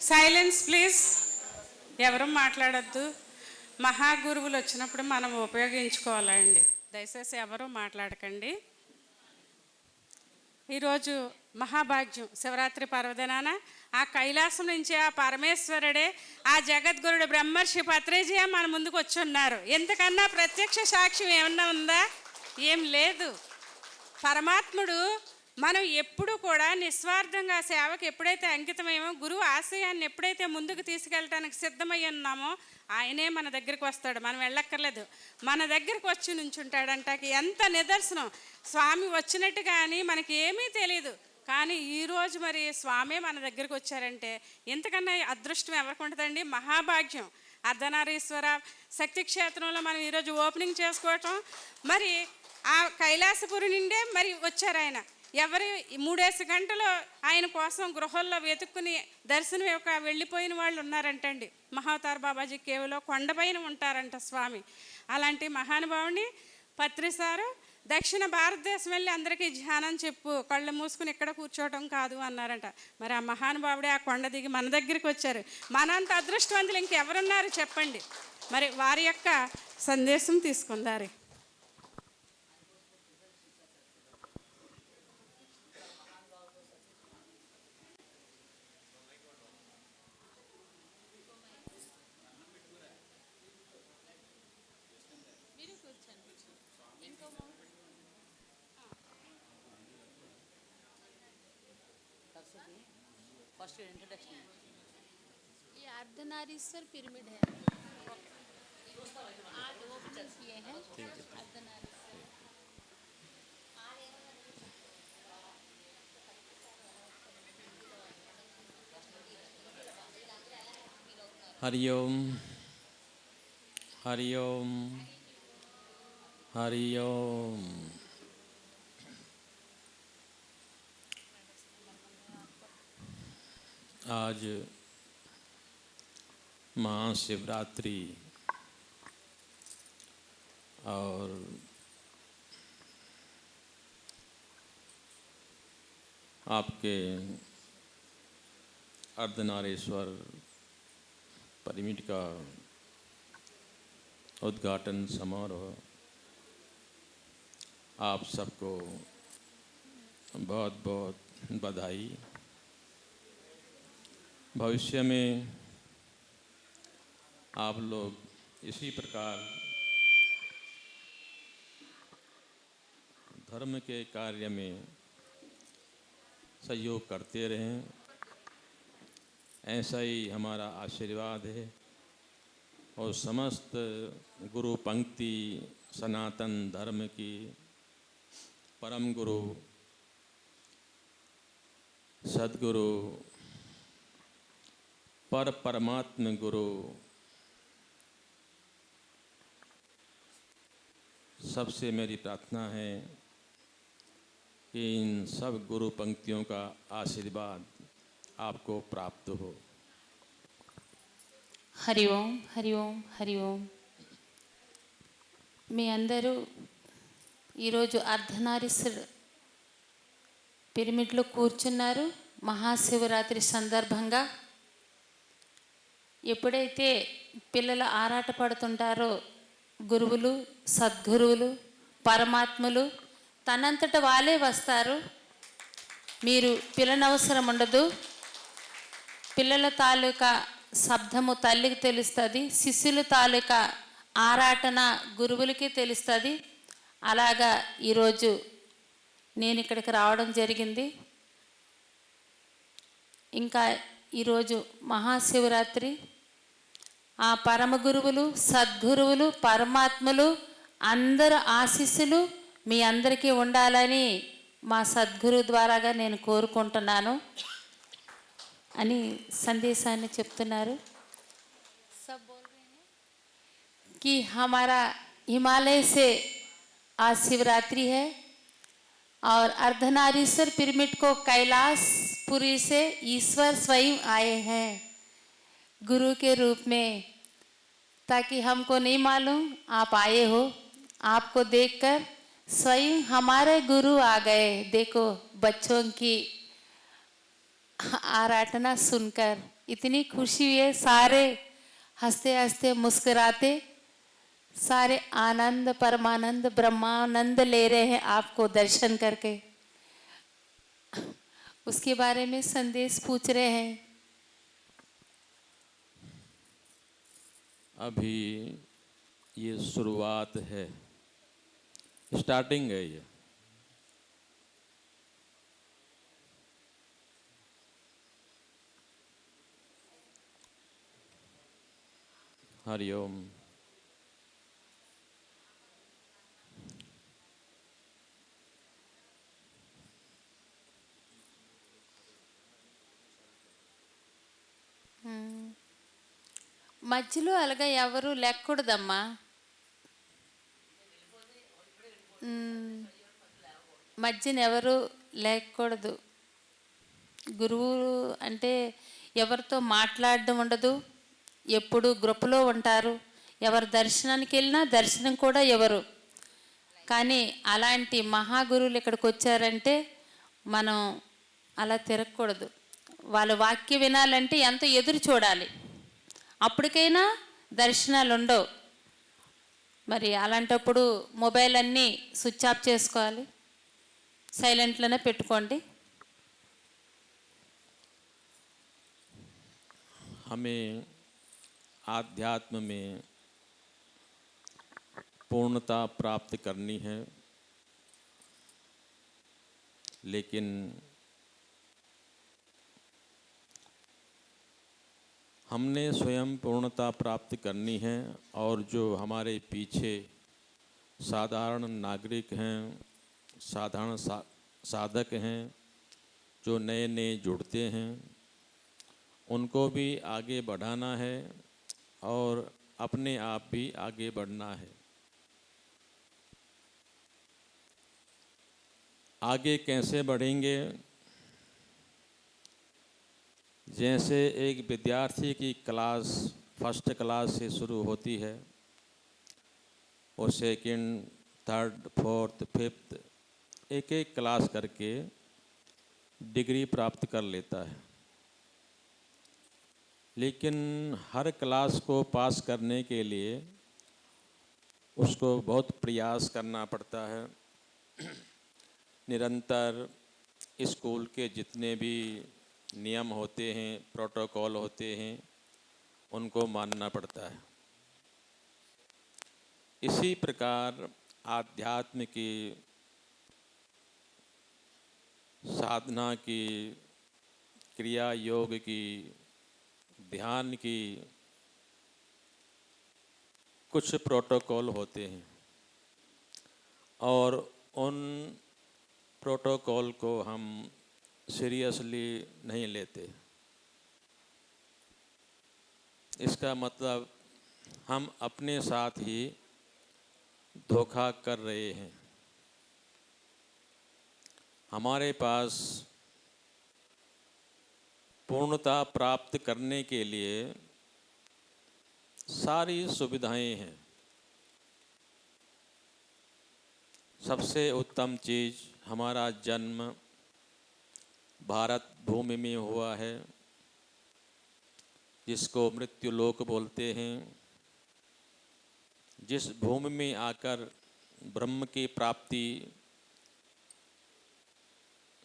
Silence please. ఎవరు మాట్లాడద్దు. మహాగురువులు వచ్చినప్పుడు మనం ఉపయోగించుకోవాలండి. దయచేసి ఎవరు మాట్లాడకండి. ఈరోజు మహాభాగ్యం శివరాత్రి పర్వదినాన ఆ కైలాసం నుంచి ఆ పరమేశ్వరుడే, ఆ జగద్గురుడు బ్రహ్మర్షి పత్రేజీ మన ముందుకు వచ్చి ఉన్నారు. ఎంతకన్నా ప్రత్యక్ష సాక్ష్యం ఏమన్నా ఉందా? ఏం లేదు. పరమాత్ముడు మనం ఎప్పుడు కూడా నిస్వార్థంగా సేవకు ఎప్పుడైతే అంకితమేమో, గురువు ఆశయాన్ని ఎప్పుడైతే ముందుకు తీసుకెళ్ళటానికి సిద్ధమై ఉన్నామో ఆయనే మన దగ్గరికి వస్తాడు. మనం వెళ్ళక్కర్లేదు, మన దగ్గరికి వచ్చి నుంచుంటాడంటకి ఎంత నిదర్శనం. స్వామి వచ్చినట్టు కానీ మనకి ఏమీ తెలియదు, కానీ ఈరోజు మరి స్వామే మన దగ్గరికి వచ్చారంటే ఎంతకన్నా అదృష్టం ఎవరికి ఉంటుందండి? మహాభాగ్యం. అర్ధనారీశ్వర శక్తి క్షేత్రంలో మనం ఈరోజు ఓపెనింగ్ చేసుకోవటం, మరి ఆ కైలాసపురి నుండే మరి వచ్చారు ఆయన. ఎవరు 3 గంటలు ఆయన కోసం గృహంలో వెతుక్కుని దర్శనం యొక్క వెళ్ళిపోయిన వాళ్ళు ఉన్నారంటండి. మహావతార్ బాబాజీ కేవలో కొండపైన ఉంటారంట స్వామి. అలాంటి మహానుభావుని పత్రిసారు దక్షిణ భారతదేశం వెళ్ళి అందరికీ ధ్యానం చెప్పు, కళ్ళు మూసుకుని ఇక్కడ కూర్చోవటం కాదు అన్నారంట. మరి ఆ మహానుభావుడే ఆ కొండ దిగి మన దగ్గరికి వచ్చారు. మనంత అదృష్టవంతులు ఇంకెవరున్నారు చెప్పండి? మరి వారి యొక్క సందేశం తీసుకుందారు. फर्स्ट इंट्रोडक्शन ये अर्धनारीश्वर पिरामिड है। आज ओपनिंग किए हैं अर्धनारीश्वर। हरिओम हरिओम हरिओम। आज महाशिवरात्रि और आपके अर्धनारीश्वर पिरामिड का उद्घाटन समारोह आप सबको बहुत बहुत बधाई। भविष्य में आप लोग इसी प्रकार धर्म के कार्य में सहयोग करते रहें, ऐसा ही हमारा आशीर्वाद है। और समस्त गुरु पंक्ति सनातन धर्म की परम गुरु सद्गुरु परमात्म गुरु सबसे मेरी प्रार्थना है कि इन सब गुरु पंक्तियों का आशीर्वाद आपको प्राप्त हो। हरि ओम हरि ओम हरि ओम। మీ అందరూ ఈరోజు అర్ధనారీశ్వర పిరమిడ్లో కూర్చున్నారు. మహాశివరాత్రి సందర్భంగా ఎప్పుడైతే పిల్లలు ఆరాటపడుతుంటారో గురువులు, సద్గురువులు, పరమాత్మలు తనంతట వాళ్ళే వస్తారు. మీరు పిల్లనవసరం ఉండదు. పిల్లల తాలూకా శబ్దము తల్లికి తెలుస్తుంది, శిష్యుల తాలూకా ఆరాటన గురువులకి తెలుస్తుంది. అలాగా ఈరోజు నేను ఇక్కడికి రావడం జరిగింది. ఇంకా ఈరోజు మహాశివరాత్రి ఆ పరమ గురువులు, సద్గురువులు, పరమాత్మలు అందరు ఆశీస్సులు మీ అందరికీ ఉండాలని మా సద్గురు ద్వారాగా నేను కోరుకుంటున్నాను అని సందేశాన్ని చెప్తున్నారు. सब बोल रहे हैं कि हमारा हिमालय से आज शिवरात्रि है और अर्धनारीश्वर पिरामिड को कैलाशपुरी से ईश्वर स्वयं आए हैं गुरु के रूप में, ताकि हमको नहीं मालूम आप आए हो। आपको देखकर स्वयं हमारे गुरु आ गए। देखो बच्चों की आराधना सुनकर इतनी खुशी हुई है। सारे हंसते हंसते मुस्कुराते, सारे आनंद परमानंद ब्रह्मानंद ले रहे हैं आपको दर्शन करके। उसके बारे में संदेश पूछ रहे हैं। अभी ये शुरुआत है, स्टार्टिंग है ये। हरिओम। మధ్యలో అలాగా ఎవరు లేకూడదమ్మా. మధ్యన ఎవరు లేకూడదు. గురువు అంటే ఎవరితో మాట్లాడడం ఉండదు, ఎప్పుడు గ్రూపులో ఉంటారు. ఎవరు దర్శనానికి వెళ్ళినా దర్శనం కూడా ఎవరు. కానీ అలాంటి మహాగురువులు ఇక్కడికి వచ్చారంటే మనం అలా తిరగకూడదు. వాళ్ళ వాక్య వినాలంటే ఎంతో ఎదురు చూడాలి, అప్పటికైనా దర్శనాలు ఉండవు. మరి అలాంటప్పుడు మొబైల్ అన్నీ స్విచ్ ఆఫ్ చేసుకోవాలి, సైలెంట్లోనే పెట్టుకోండి. हमें आध्यात्म में पूर्णता प्राप्त करनी है, लेकिन हमने स्वयं पूर्णता प्राप्त करनी है। और जो हमारे पीछे साधारण नागरिक हैं, साधारण साधक हैं, जो नए नए जुड़ते हैं, उनको भी आगे बढ़ाना है और अपने आप भी आगे बढ़ना है। आगे कैसे बढ़ेंगे? जैसे एक विद्यार्थी की क्लास फर्स्ट क्लास से शुरू होती है, और सेकंड, थर्ड, फोर्थ, फिफ्थ, एक एक क्लास करके डिग्री प्राप्त कर लेता है। लेकिन हर क्लास को पास करने के लिए उसको बहुत प्रयास करना पड़ता है। निरंतर स्कूल के जितने भी नियम होते हैं, प्रोटोकॉल होते हैं, उनको मानना पड़ता है। इसी प्रकार आध्यात्म की साधना की, क्रिया योग की, ध्यान की कुछ प्रोटोकॉल होते हैं, और उन प्रोटोकॉल को हम सीरियसली नहीं लेते। इसका मतलब हम अपने साथ ही धोखा कर रहे हैं। हमारे पास पूर्णता प्राप्त करने के लिए सारी सुविधाएं हैं। सबसे उत्तम चीज़ हमारा जन्म भारत भूमि में हुआ है, जिसको मृत्युलोक बोलते हैं। जिस भूमि में आकर ब्रह्म की प्राप्ति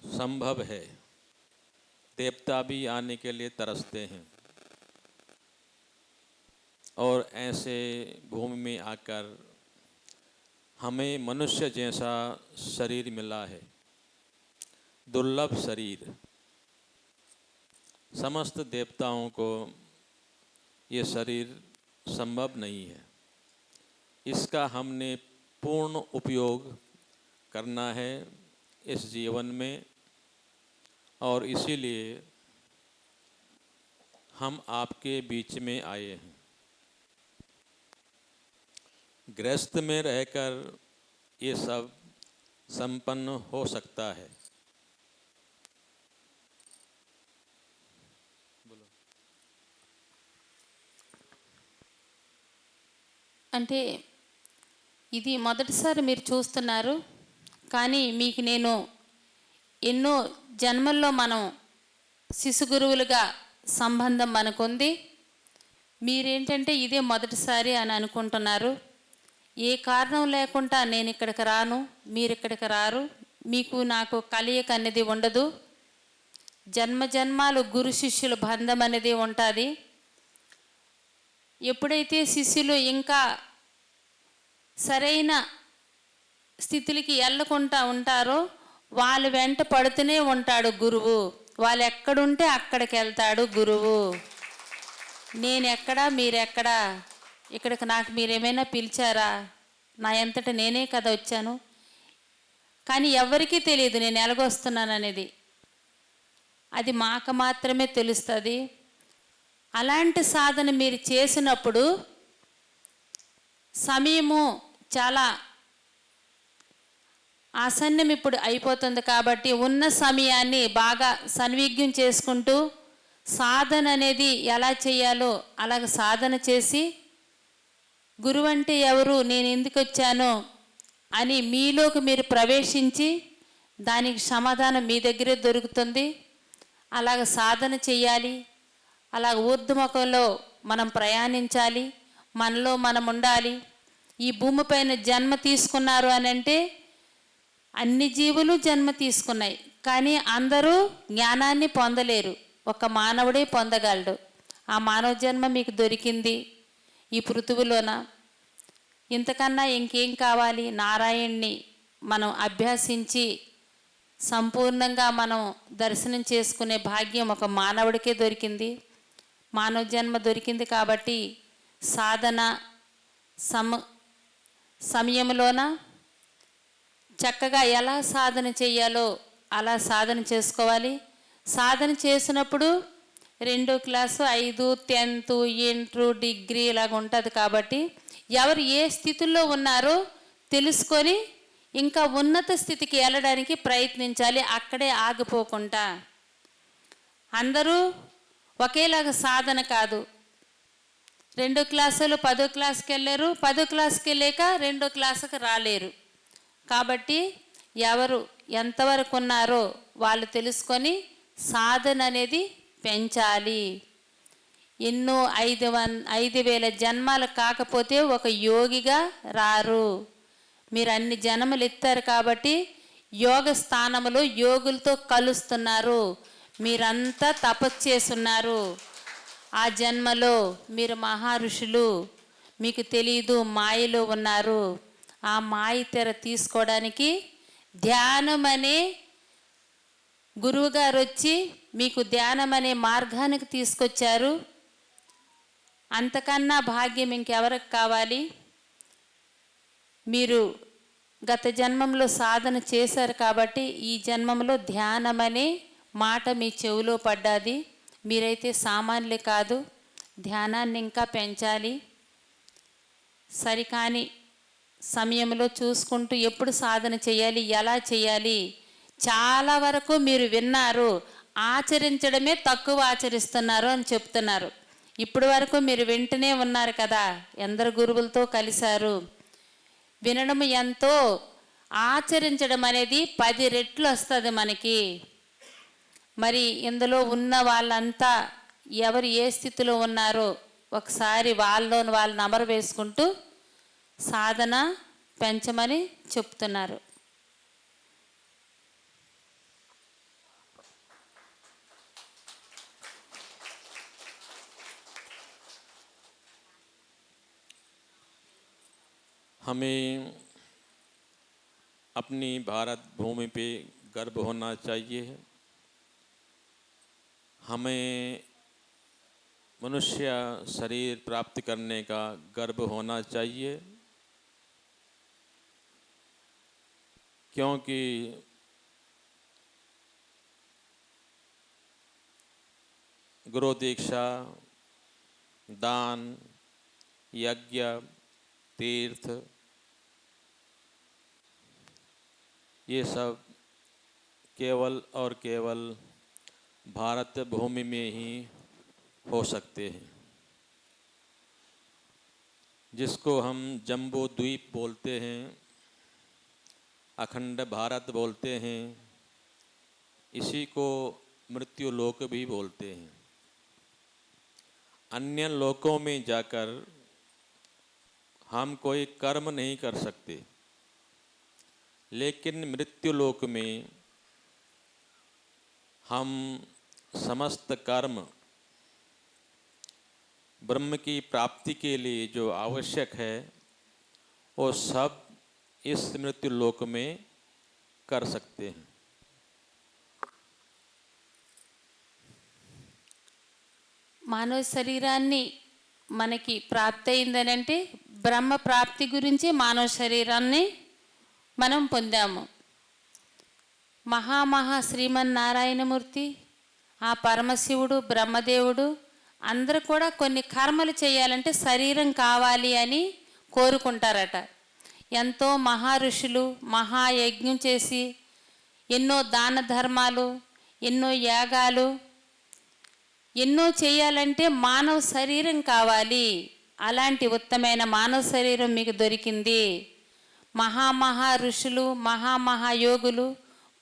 संभव है, देवता भी आने के लिए तरसते हैं। और ऐसे भूमि में आकर हमें मनुष्य जैसा शरीर मिला है, दुर्लभ शरीर। समस्त देवताओं को ये शरीर संभव नहीं है। इसका हमने पूर्ण उपयोग करना है इस जीवन में, और इसीलिए हम आपके बीच में आए हैं। गृहस्थ में रहकर ये सब संपन्न हो सकता है। అంటే ఇది మొదటిసారి మీరు చూస్తున్నారు, కానీ మీకు నేను ఎన్నో జన్మల్లో మనం శిశు గురువులుగా సంబంధం మనకుంది. మీరేంటంటే ఇదే మొదటిసారి అని అనుకుంటున్నారు. ఏ కారణం లేకుండా నేను ఇక్కడికి రాను, మీరు ఇక్కడికి రారు, మీకు నాకు కలయిక అనేది ఉండదు. జన్మ జన్మాలు గురు శిష్యుల బంధం అనేది ఉంటుంది. ఎప్పుడైతే శిష్యులు ఇంకా సరైన స్థితికి వెళ్ళకుండా ఉంటారో వాళ్ళ వెంట పడుతూనే ఉంటాడు గురువు. వాళ్ళు ఎక్కడుంటే అక్కడికి వెళ్తాడు గురువు. నేను ఎక్కడా మీరెక్కడా, ఇక్కడికి నాకు మీరేమైనా పిలిచారా? నా అంతటా నేనే కదా వచ్చాను. కానీ ఎవరికీ తెలియదు నేను ఎలాగొస్తున్నాను అనేది. అది మాకు మాత్రమే తెలుస్తుంది. అలాంటి సాధన మీరు చేసినప్పుడు సమయము చాలా ఆసన్నం ఇప్పుడు అయిపోతుంది కాబట్టి ఉన్న సమయాన్ని బాగా సన్విజ్ఞం చేసుకుంటూ సాధన అనేది ఎలా చేయాలో అలాగ సాధన చేసి గురువు అంటే ఎవరు, నేను ఎందుకు వచ్చాను అని మీలోకి మీరు ప్రవేశించి దానికి సమాధానం మీ దగ్గరే దొరుకుతుంది. అలాగ సాధన చేయాలి. అలాగ ఊర్ధ్వముఖంలో మనం ప్రయాణించాలి. మనలో మనం ఉండాలి. ఈ భూమిపైన జన్మ తీసుకున్నారు అని అంటే అన్ని జీవులు జన్మ తీసుకున్నాయి, కానీ అందరూ జ్ఞానాన్ని పొందలేరు. ఒక మానవుడే పొందగలడు. ఆ మానవ జన్మ మీకు దొరికింది ఈ పృథువులోన. ఇంతకన్నా ఇంకేం కావాలి? నారాయణ్ణి మనం అభ్యాసించి సంపూర్ణంగా మనం దర్శనం చేసుకునే భాగ్యం ఒక మానవుడికే దొరికింది. మానవ జన్మ దొరికింది కాబట్టి సాధన సమయంలోన చక్కగా ఎలా సాధన చేయాలో అలా సాధన చేసుకోవాలి. సాధన చేసినప్పుడు 2వ క్లాసు 5, 10th, ఇంటర్, డిగ్రీ ఇలాగ ఉంటుంది కాబట్టి ఎవరు ఏ స్థితిలో ఉన్నారో తెలుసుకొని ఇంకా ఉన్నత స్థితికి వెళ్ళడానికి ప్రయత్నించాలి. అక్కడే ఆగిపోకుండా అందరూ ఒకేలాగా సాధన కాదు. 2వ క్లాసులు 10వ క్లాస్కి వెళ్ళారు, 10వ క్లాస్కి వెళ్ళాక 2వ క్లాసుకి రాలేరు. కాబట్టి ఎవరు ఎంతవరకు ఉన్నారో వాళ్ళు తెలుసుకొని సాధన అనేది పెంచాలి. ఎన్నో 5,000 జన్మాలు కాకపోతే ఒక యోగిగా రారు. మీరు అన్ని జన్మలు ఎత్తారు కాబట్టి యోగ స్థానములో యోగులతో కలుస్తున్నారు. మీరంతా తపస్సు చేస్తున్నారు. ఆ జన్మలో మీరు మహర్షులు, మీకు తెలీదు, మాయలో ఉన్నారు. ఆ మాయ తెర తీసుకోవడానికి ధ్యానం అనే గురువుగారు వచ్చి మీకు ధ్యానం అనే మార్గానికి తీసుకొచ్చారు. అంతకన్నా భాగ్యం ఇంకెవరికి కావాలి? మీరు గత జన్మంలో సాధన చేశారు కాబట్టి ఈ జన్మంలో ధ్యానం అనే మాట మీ చెవిలో పడ్డాది. మీరైతే సామాన్యులే కాదు, ధ్యానాన్ని ఇంకా పెంచాలి. సరికాని సమయంలో చూసుకుంటూ ఎప్పుడు సాధన చేయాలి, ఎలా చేయాలి, చాలా వరకు మీరు విన్నారు, ఆచరించడమే తక్కువ ఆచరిస్తున్నారు అని చెప్తున్నారు. ఇప్పటి వరకు మీరు వింటూనే ఉన్నారు కదా, ఎందరు గురువులతో కలిశారు. వినడం ఎంతో, ఆచరించడం అనేది 10 రెట్లు వస్తుంది మనకి. మరి ఇందులో ఉన్న వాళ్ళంతా ఎవరు ఏ స్థితిలో ఉన్నారో ఒకసారి వాళ్ళలోని వాళ్ళని అమర వేసుకుంటూ సాధన పెంచమని చెప్తున్నారు. हमें अपनी भारत भूमि पे गर्व होना चाहिए. हमें मनुष्य शरीर प्राप्त करने का गर्व होना चाहिए, क्योंकि गुरु दीक्षा, दान, यज्ञ, तीर्थ, ये सब केवल और केवल भारत भूमि में ही हो सकते हैं, जिसको हम जम्बू द्वीप बोलते हैं, अखंड भारत बोलते हैं. इसी को मृत्यु लोक भी बोलते हैं। अन्य लोकों में जाकर हम कोई कर्म नहीं कर सकते, लेकिन मृत्यु लोक में हम समस्त कर्म ब्रह्म की प्राप्ति के लिए जो आवश्यक है वो सब इस मृत्यु लोक में कर सकते हैं। మానవ శరీరాన్ని మనకి ప్రాప్తి అయిందని అంటే బ్రహ్మ ప్రాప్తి గురించి మానవ శరీరాన్ని మనం పొందాము. శ్రీమన్నారాయణమూర్తి, ఆ పరమశివుడు, బ్రహ్మదేవుడు అందరూ కూడా కొన్ని కర్మలు చేయాలంటే శరీరం కావాలి అని కోరుకుంటారట. ఎంతో ఋషులు మహాయజ్ఞం చేసి ఎన్నో దాన ధర్మాలు, ఎన్నో యాగాలు ఎన్నో చేయాలంటే మానవ శరీరం కావాలి. అలాంటి ఉత్తమైన మానవ శరీరం మీకు దొరికింది. ఋషులు మహాయోగులు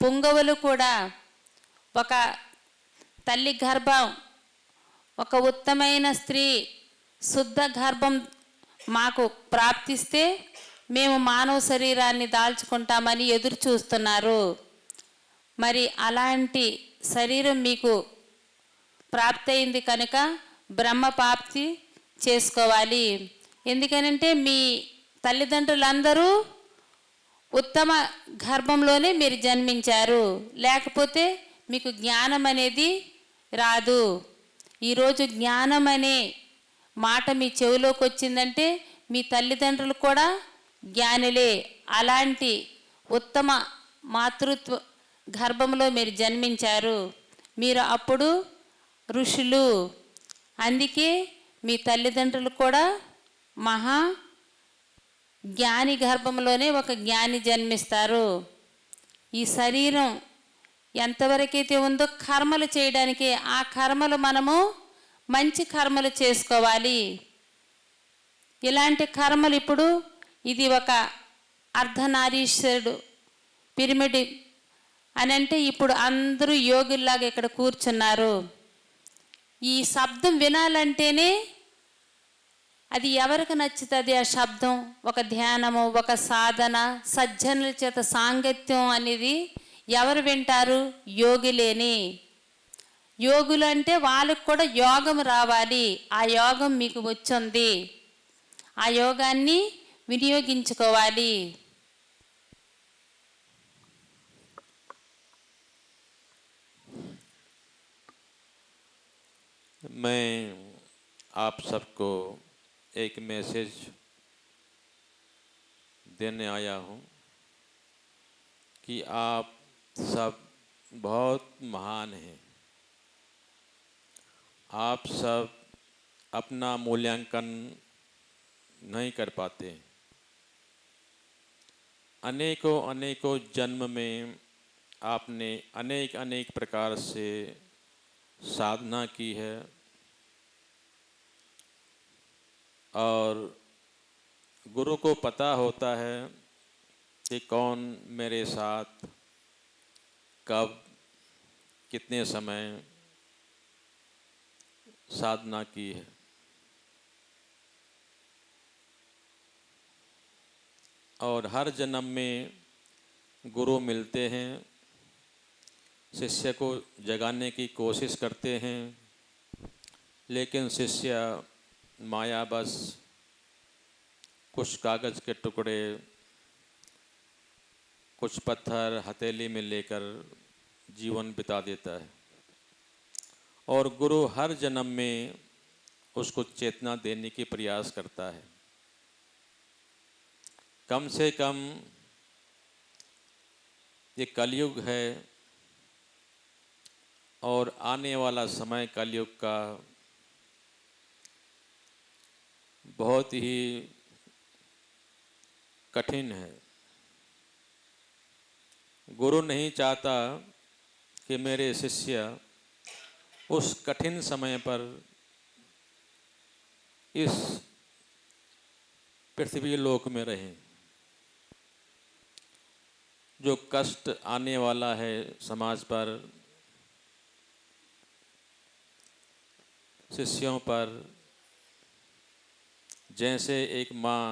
పుంగవులు కూడా ఒక తల్లి గర్భం, ఒక ఉత్తమైన స్త్రీ శుద్ధ గర్భం మాకు ప్రాప్తిస్తే మేము మానవ శరీరాన్ని దాల్చుకుంటామని ఎదురు చూస్తున్నారు. మరి అలాంటి శరీరం మీకు ప్రాప్తి అయింది కనుక బ్రహ్మ ప్రాప్తి చేసుకోవాలి. ఎందుకనంటే మీ తల్లిదండ్రులందరూ ఉత్తమ గర్భంలోనే మీరు జన్మించారు, లేకపోతే మీకు జ్ఞానం అనేది రాదు. ఈరోజు జ్ఞానం అనే మాట మీ చెవిలోకి వచ్చిందంటే మీ తల్లిదండ్రులు కూడా జ్ఞానులే. అలాంటి ఉత్తమ మాతృత్వ గర్భంలో మీరు జన్మించారు. మీరు అప్పుడు ఋషులు. అందుకే మీ తల్లిదండ్రులు కూడా జ్ఞాని గర్భంలోనే ఒక జ్ఞాని జన్మిస్తారు. ఈ శరీరం ఎంతవరకైతే ఉందో కర్మలు చేయడానికి, ఆ కర్మలు మనము మంచి కర్మలు చేసుకోవాలి. ఇలాంటి కర్మలు ఇప్పుడు ఇది ఒక అర్ధనారీశ్వరుడు పిరమిడ్ అని అంటే ఇప్పుడు అందరూ యోగుల్లాగా ఇక్కడ కూర్చున్నారు. ఈ శబ్దం వినాలంటేనే అది ఎవరికి నచ్చుతుంది? ఆ శబ్దం ఒక ధ్యానము, ఒక సాధన, సజ్జనుల చేత సాంగత్యం అనేది ఎవరు వింటారు? యోగులేని. యోగులు అంటే వాళ్ళకు కూడా యోగం రావాలి. ఆ యోగం మీకు వచ్చింది, ఆ యోగాన్ని వినియోగించుకోవాలి. मैं आप सबको एक मैसेज देने आया हूँ कि आप सब बहुत महान हैं। आप सब अपना मूल्यांकन नहीं कर पाते। अनेकों जन्म में आपने अनेक प्रकार से साधना की है और गुरु को पता होता है कि कौन मेरे साथ कब कितने समय साधना की है। और हर जन्म में गुरु मिलते हैं, शिष्य को जगाने की कोशिश करते हैं, लेकिन शिष्य माया बस कुछ कागज़ के टुकड़े, कुछ पत्थर हथेली में लेकर जीवन बिता देता है। और गुरु हर जन्म में उसको चेतना देने की प्रयास करता है। कम से कम ये कलयुग है और आने वाला समय कलयुग का बहुत ही कठिन है। गुरु नहीं चाहता कि मेरे शिष्य उस कठिन समय पर इस पृथ्वी लोक में रहें। जो कष्ट आने वाला है समाज पर, शिष्यों पर जैसे एक माँ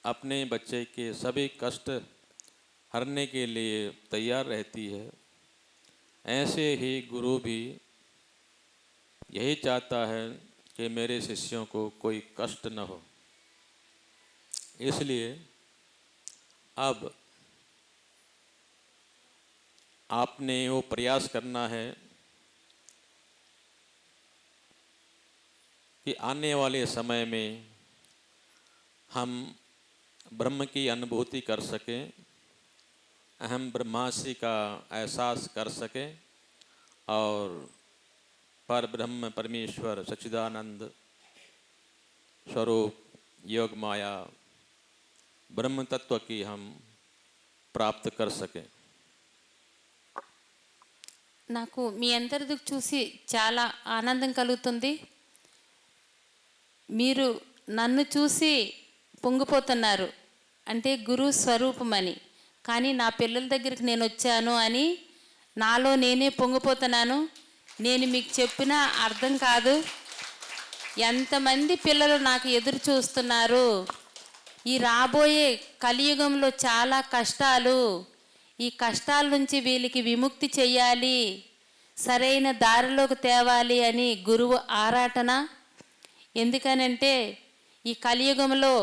अपने बच्चे के सभी कष्ट हरने के लिए तैयार रहती है, ऐसे ही गुरु भी यही चाहता है कि मेरे शिष्यों को कोई कष्ट न हो। इसलिए अब आपने वो प्रयास करना है कि आने वाले समय में हम ब्रह्म की अनुभूति कर सकें, अहम ब्रह्मास्मि का एहसास कर सकें और पर ब्रह्म परमेश्वर सच्चिदानंद स्वरूप योग माया ब्रह्म तत्व की हम प्राप्त कर सकें। నాకు మీ అందరిది చూసి చాలా ఆనందం కలుగుతుంది. మీరు నన్ను చూసి పొంగిపోతున్నారు అంటే గురు స్వరూపమని. కానీ నా పిల్లల దగ్గరికి నేను వచ్చాను అని నాలో నేనే పొంగిపోతున్నాను. నేను మీకు చెప్పినా అర్థం కాదు. ఎంతమంది పిల్లలు నాకు ఎదురు చూస్తున్నారు. ఈ రాబోయే కలియుగంలో చాలా కష్టాలు, ఈ కష్టాల నుంచి వీళ్ళకి విముక్తి చెయ్యాలి, సరైన దారిలోకి తేవాలి అని గురువు ఆరాటన. ఎందుకనంటే ఈ కలియుగంలో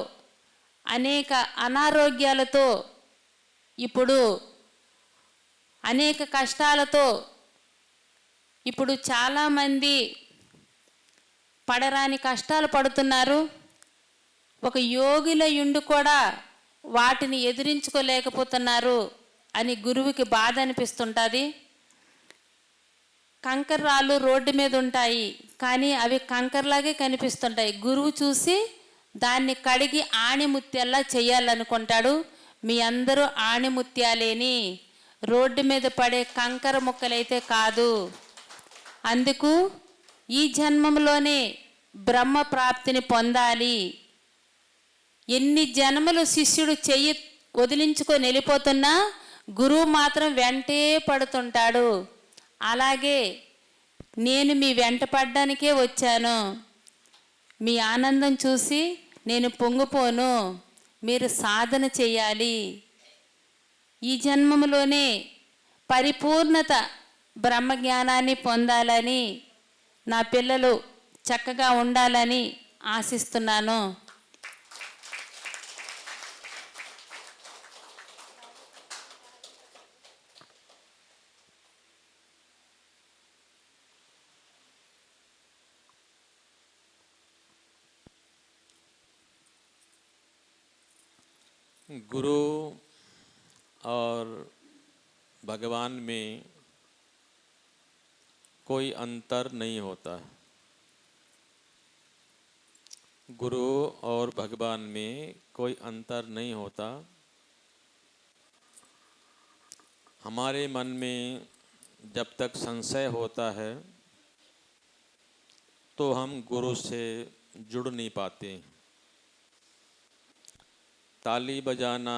అనేక అనారోగ్యాలతో, ఇప్పుడు అనేక కష్టాలతో ఇప్పుడు చాలామంది పడరాని కష్టాలు పడుతున్నారు. ఒక యోగిల యుండు కూడా వాటిని ఎదిరించుకోలేకపోతున్నారు అని గురువుకి బాధ అనిపిస్తుంటుంది. కంకర్రాళ్ళు రోడ్డు మీద ఉంటాయి, కానీ అవి కంకర్లాగే కనిపిస్తుంటాయి. గురువు చూసి దాన్ని కడిగి ఆణిముత్యాల్లా చేయాలనుకుంటాడు. మీ అందరూ ఆణిముత్యాలేని రోడ్డు మీద పడే కంకర ముక్కలైతే కాదు. అందుకు ఈ జన్మంలోనే బ్రహ్మ ప్రాప్తిని పొందాలి. ఎన్ని జన్మలు శిష్యుడు చెయ్యి వదిలించుకొని వెళ్ళిపోతున్నా గురువు మాత్రం వెంటే పడుతుంటాడు. అలాగే నేను మీ వెంట పడ్డానికే వచ్చాను. మీ ఆనందం చూసి నేను పొంగిపోను. మీరు సాధన చేయాలి. ఈ జన్మములోనే పరిపూర్ణత బ్రహ్మజ్ఞానాన్ని పొందాలని, నా పిల్లలు చక్కగా ఉండాలని ఆశిస్తున్నాను. गुरु और भगवान में कोई अंतर नहीं होता है। गुरु और भगवान में कोई अंतर नहीं होता। हमारे मन में जब तक संशय होता है तो हम गुरु से जुड़ नहीं पाते। ताली बजाना,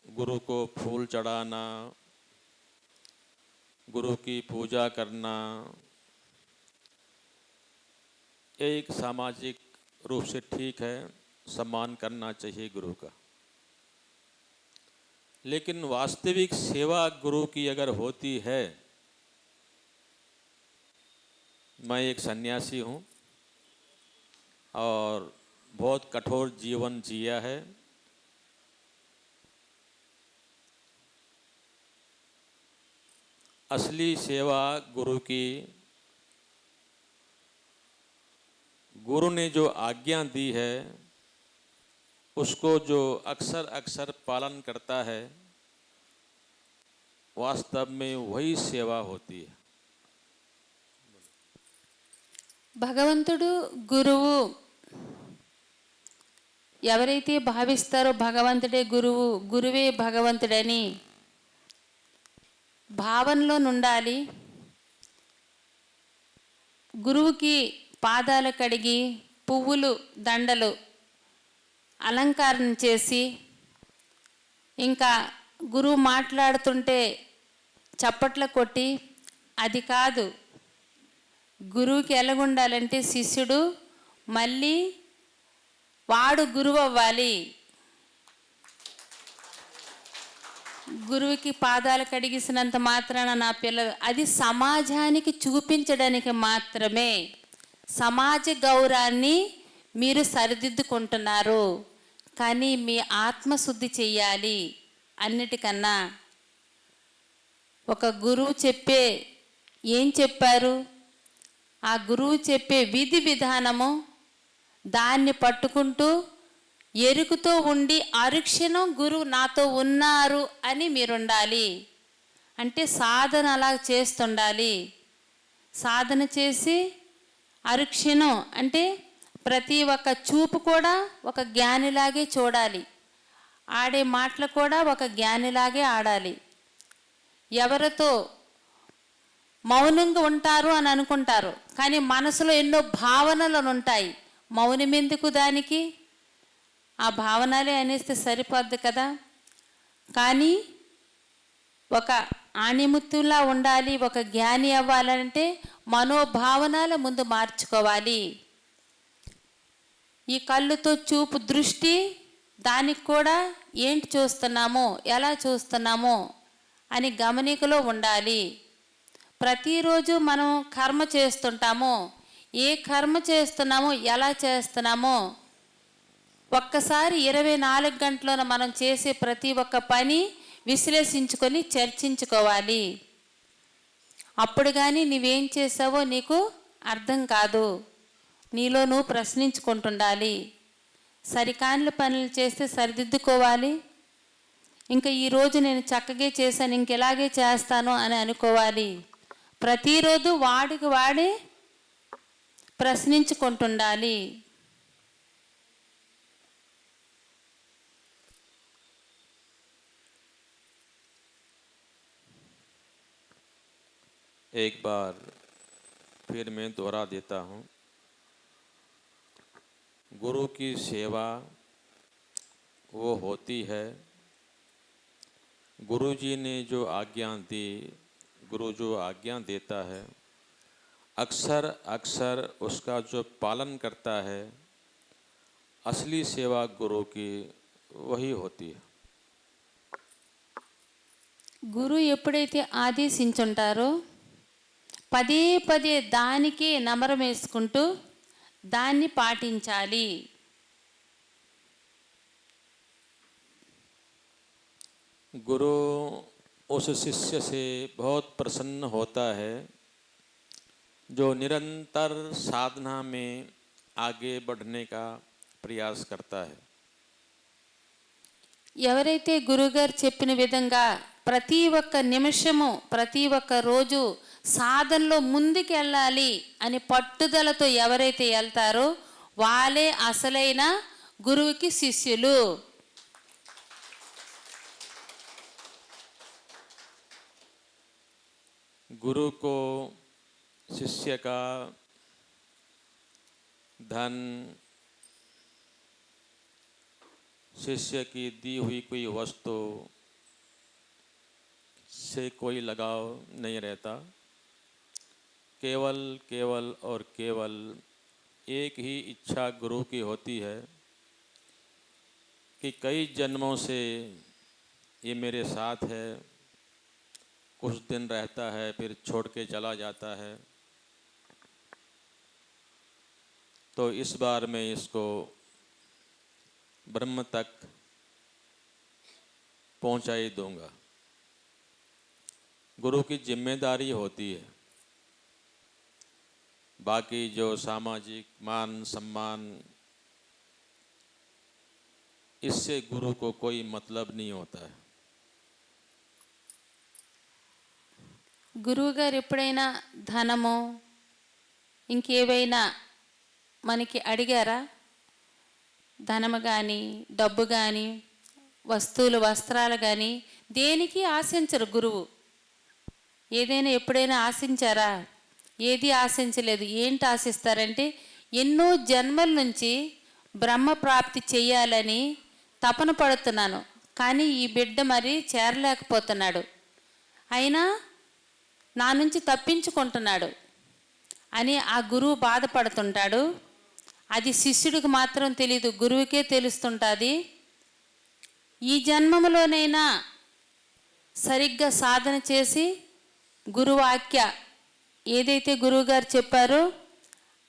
गुरु को फूल चढ़ाना, गुरु की पूजा करना, एक सामाजिक रूप से ठीक है, सम्मान करना चाहिए गुरु का। लेकिन वास्तविक सेवा गुरु की अगर होती है, मैं एक सन्यासी हूँ और बहुत कठोर जीवन जिया है। असली सेवा गुरु की, गुरु ने जो आज्ञा दी है उसको जो अक्सर पालन करता है, वास्तव में वही सेवा होती है। భగవంతుడు గురువు ఎవరైతే భావిస్తారో భగవంతుడే గురువు, గురువే భగవంతుడని భావనలో నుండాలి. గురువుకి పాదాలు కడిగి పువ్వులు దండలు అలంకారం చేసి, ఇంకా గురువు మాట్లాడుతుంటే చప్పట్లు కొట్టి, అది కాదు. గురువుకి ఎలాగుండాలంటే శిష్యుడు మళ్ళీ వాడు గురువు అవ్వాలి. గురువుకి పాదాలు కడిగిసినంత మాత్రాన నా పిల్లలు, అది సమాజానికి చూపించడానికి మాత్రమే. సమాజ గౌరవాన్ని మీరు సరిదిద్దుకుంటున్నారు, కానీ మీ ఆత్మశుద్ధి చెయ్యాలి. అన్నిటికన్నా ఒక గురువు ఏం చెప్పారు, ఆ గురువు చెప్పే విధి విధానము దాన్ని పట్టుకుంటూ ఎరుకుతో ఉండి అనుక్షణం గురువు నాతో ఉన్నారు అని మీరు ఉండాలి. అంటే సాధన అలా చేస్తుండాలి. సాధన చేసి అనుక్షణం అంటే ప్రతి ఒక్క చూపు కూడా ఒక జ్ఞానిలాగే చూడాలి, ఆడే మాటలు కూడా ఒక జ్ఞానిలాగే ఆడాలి. ఎవరితో మౌనంగా ఉంటారు అని అనుకుంటారు, కానీ మనసులో ఎన్నో భావనలు ఉంటాయి. మౌనం ఎందుకు దానికి? ఆ భావనలే అనేస్తే సరిపోద్ది కదా. కానీ ఒక ఆణిముత్తులా ఉండాలి. ఒక జ్ఞాని అవ్వాలంటే మనోభావనల ముందు మార్చుకోవాలి. ఈ కళ్ళుతో చూపు దృష్టి, దానికి కూడా ఏంటి చూస్తున్నామో ఎలా చూస్తున్నామో అని గమనికలో ఉండాలి. ప్రతిరోజు మనం కర్మ చేస్తుంటామో, ఏ కర్మ చేస్తున్నామో ఎలా చేస్తున్నామో ఒక్కసారి 24 గంటలను మనం చేసే ప్రతి ఒక్క పని విశ్లేషించుకొని చర్చించుకోవాలి. అప్పుడు కానీ నువ్వేం చేసావో నీకు అర్థం కాదు. నీలో నువ్వు ప్రశ్నించుకుంటుండాలి. సరికాని పనులు చేస్తే సరిదిద్దుకోవాలి. ఇంకా ఈరోజు నేను చక్కగా చేశాను, ఇంకెలాగే చేస్తాను అని అనుకోవాలి. ప్రతిరోజు వాడికి వాడే ప్రశ్నించుకుంటుండాలి. एक बार फिर मैं दोहरा देता हूँ, गुरु की सेवा वो होती है, गुरु जी ने जो आज्ञा दी, गुरु जो आज्ञा देता है अक्सर उसका जो पालन करता है, असली सेवा गुरु की वही होती है. గురు ఎప్పుడైతే ఆదేశించుంటారో పదే పదే దానికి నమరం వేసుకుంటూ దాన్ని పాటించాలి. गुरु उस शिष्य से बहुत प्रसन्न होता है जो निरंतर साधना में आगे बढ़ने का प्रयास करता है. ఎవరైతే గురుగారు చెప్పిన విధంగా ప్రతి ఒక్క నిమిషము ప్రతి ఒక్క రోజు సాధనలో ముందుకు వెళ్ళాలి అని పట్టుదలతో ఎవరైతే వెళ్తారో వాళ్ళే అసలైన గురువుకి శిష్యులు. गुरु को शिष्य का धन, शिष्य की दी हुई कोई वस्तु से कोई लगाव नहीं रहता. केवल और केवल एक ही इच्छा गुरु की होती है कि कई जन्मों से ये मेरे साथ है, कुछ दिन रहता है फिर छोड़ के चला जाता है, तो इस बार मैं इसको ब्रह्म तक पहुंचा ही दूंगा. गुरु की जिम्मेदारी होती है. बाकी जो सामाजिक मान सम्मान, इससे गुरु को कोई मतलब नहीं होता है. గురువు గారు ఎప్పుడైనా ధనము ఇంకేవైనా మనకి అడిగారా? ధనము కానీ డబ్బు కానీ వస్తువులు వస్త్రాలు కానీ దేనికి ఆశించరు గురువు. ఏదైనా ఎప్పుడైనా ఆశించారా? ఏది ఆశించలేదు. ఏంటి ఆశిస్తారంటే ఎన్నో జన్మల నుంచి బ్రహ్మ ప్రాప్తి చెయ్యాలని తపన పడుతున్నాను, కానీ ఈ బిడ్డ మరి చేరలేకపోతున్నాడు, అయినా నా నుంచి తప్పించుకుంటున్నాడు అని ఆ గురువు బాధపడుతుంటాడు. అది శిష్యుడికి మాత్రం తెలియదు, గురువుకే తెలుస్తుంటుంది. ఈ జన్మములోనైనా సరిగ్గా సాధన చేసి గురువాక్య ఏదైతే గురువుగారు చెప్పారో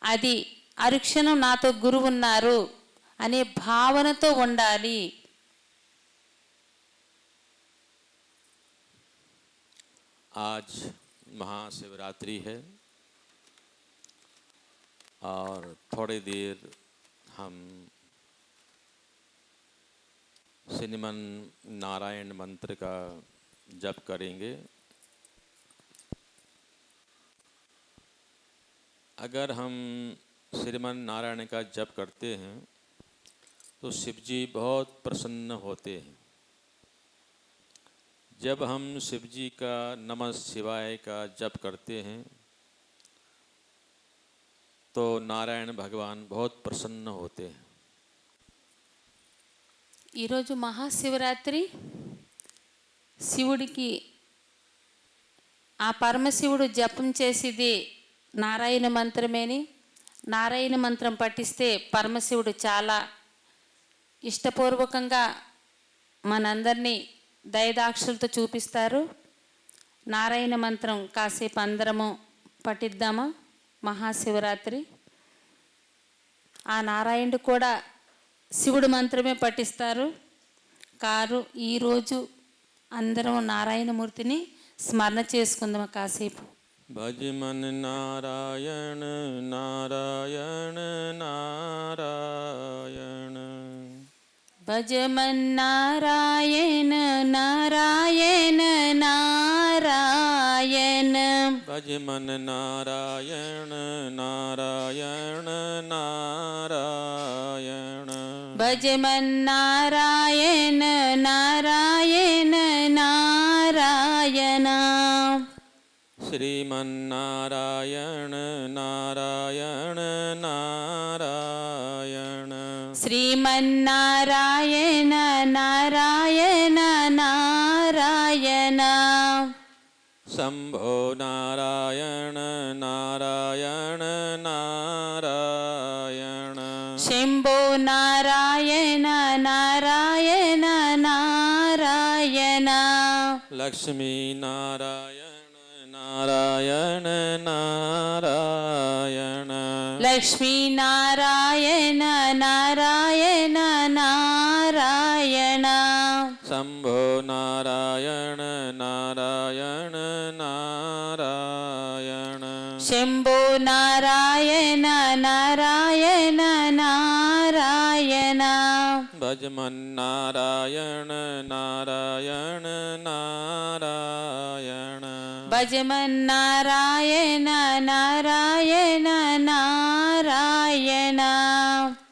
అది అరుక్షణం నాతో గురువు ఉన్నారు అనే భావనతో ఉండాలి. आज महाशिवरात्रि है और थोड़ी देर हम श्रीमन नारायण मंत्र का जप करेंगे। अगर हम श्रीमन नारायण का जप करते हैं तो शिव जी बहुत प्रसन्न होते हैं। जब हम शिव जी का नमः शिवाय का जप करते हैं तो नारायण भगवान बहुत प्रसन्न होते हैं। ఈరోజు మహాశివరాత్రి శివుడికి ఆ పరమశివుడు జపం చేసేది నారాయణ మంత్రమేని, నారాయణ మంత్రం పఠిస్తే పరమశివుడు చాలా ఇష్టపూర్వకంగా మనందరినీ దయదాక్షులతో చూపిస్తారు. నారాయణ మంత్రం కాసేపు అందరము పఠిద్దామా? మహాశివరాత్రి ఆ నారాయణుడు కూడా శివుడు మంత్రమే పఠిస్తారు. ఈరోజు అందరం నారాయణమూర్తిని స్మరణ చేసుకుందాం కాసేపు. भजमन नारायण नारायण नारायण, భజమన్ నారాయణ నారాయణ నారాయణ, भजमन नारायण नारायण नारायण, భజమన్ నారాయణ నారాయణ నారాయణ, श्रीमन्नारायण नारायण नारायण, శ్రీమన్నారాయణ నారాయణ నారాయణ, शंभो नारायण नारायण नारायण, శంభో నారాయణ నారాయణ నారాయణ, लक्ष्मी नारायण नारायण नारायण, లక్ష్మీ నారాయణ నారాయణ నారాయణ, शंभो नारायण नारायण नारायण, శంభో నారాయణ నారాయణ నారాయణ, भजमन्नारायण नारायण नारायण, భజమన్నారాయణ నారాయణ నారాయణ,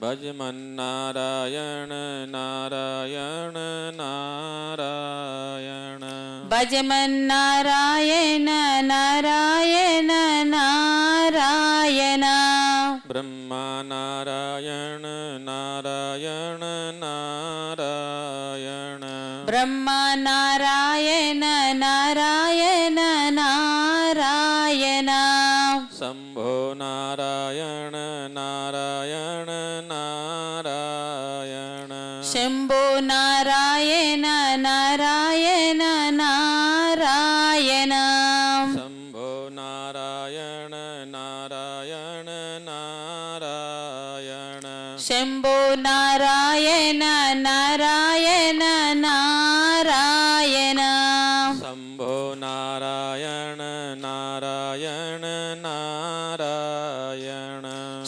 भजमन्नारायण नारायण नारायण, భజమన్నారాయణ నారాయణ నారాయణ, ब्रह्मा नारायण नारायण नारायण, బ్రహ్మ నారాయణ నారాయణ నారాయణ, शंभो नारायण नारायण नारायण, శంభో నారాయణ నారాయణ నారాయణ, शंभो नारायण नारायण नारायण, శంభో నారాయణ నారాయణ నారాయణ, शंभो नारायण नारायण नारायण,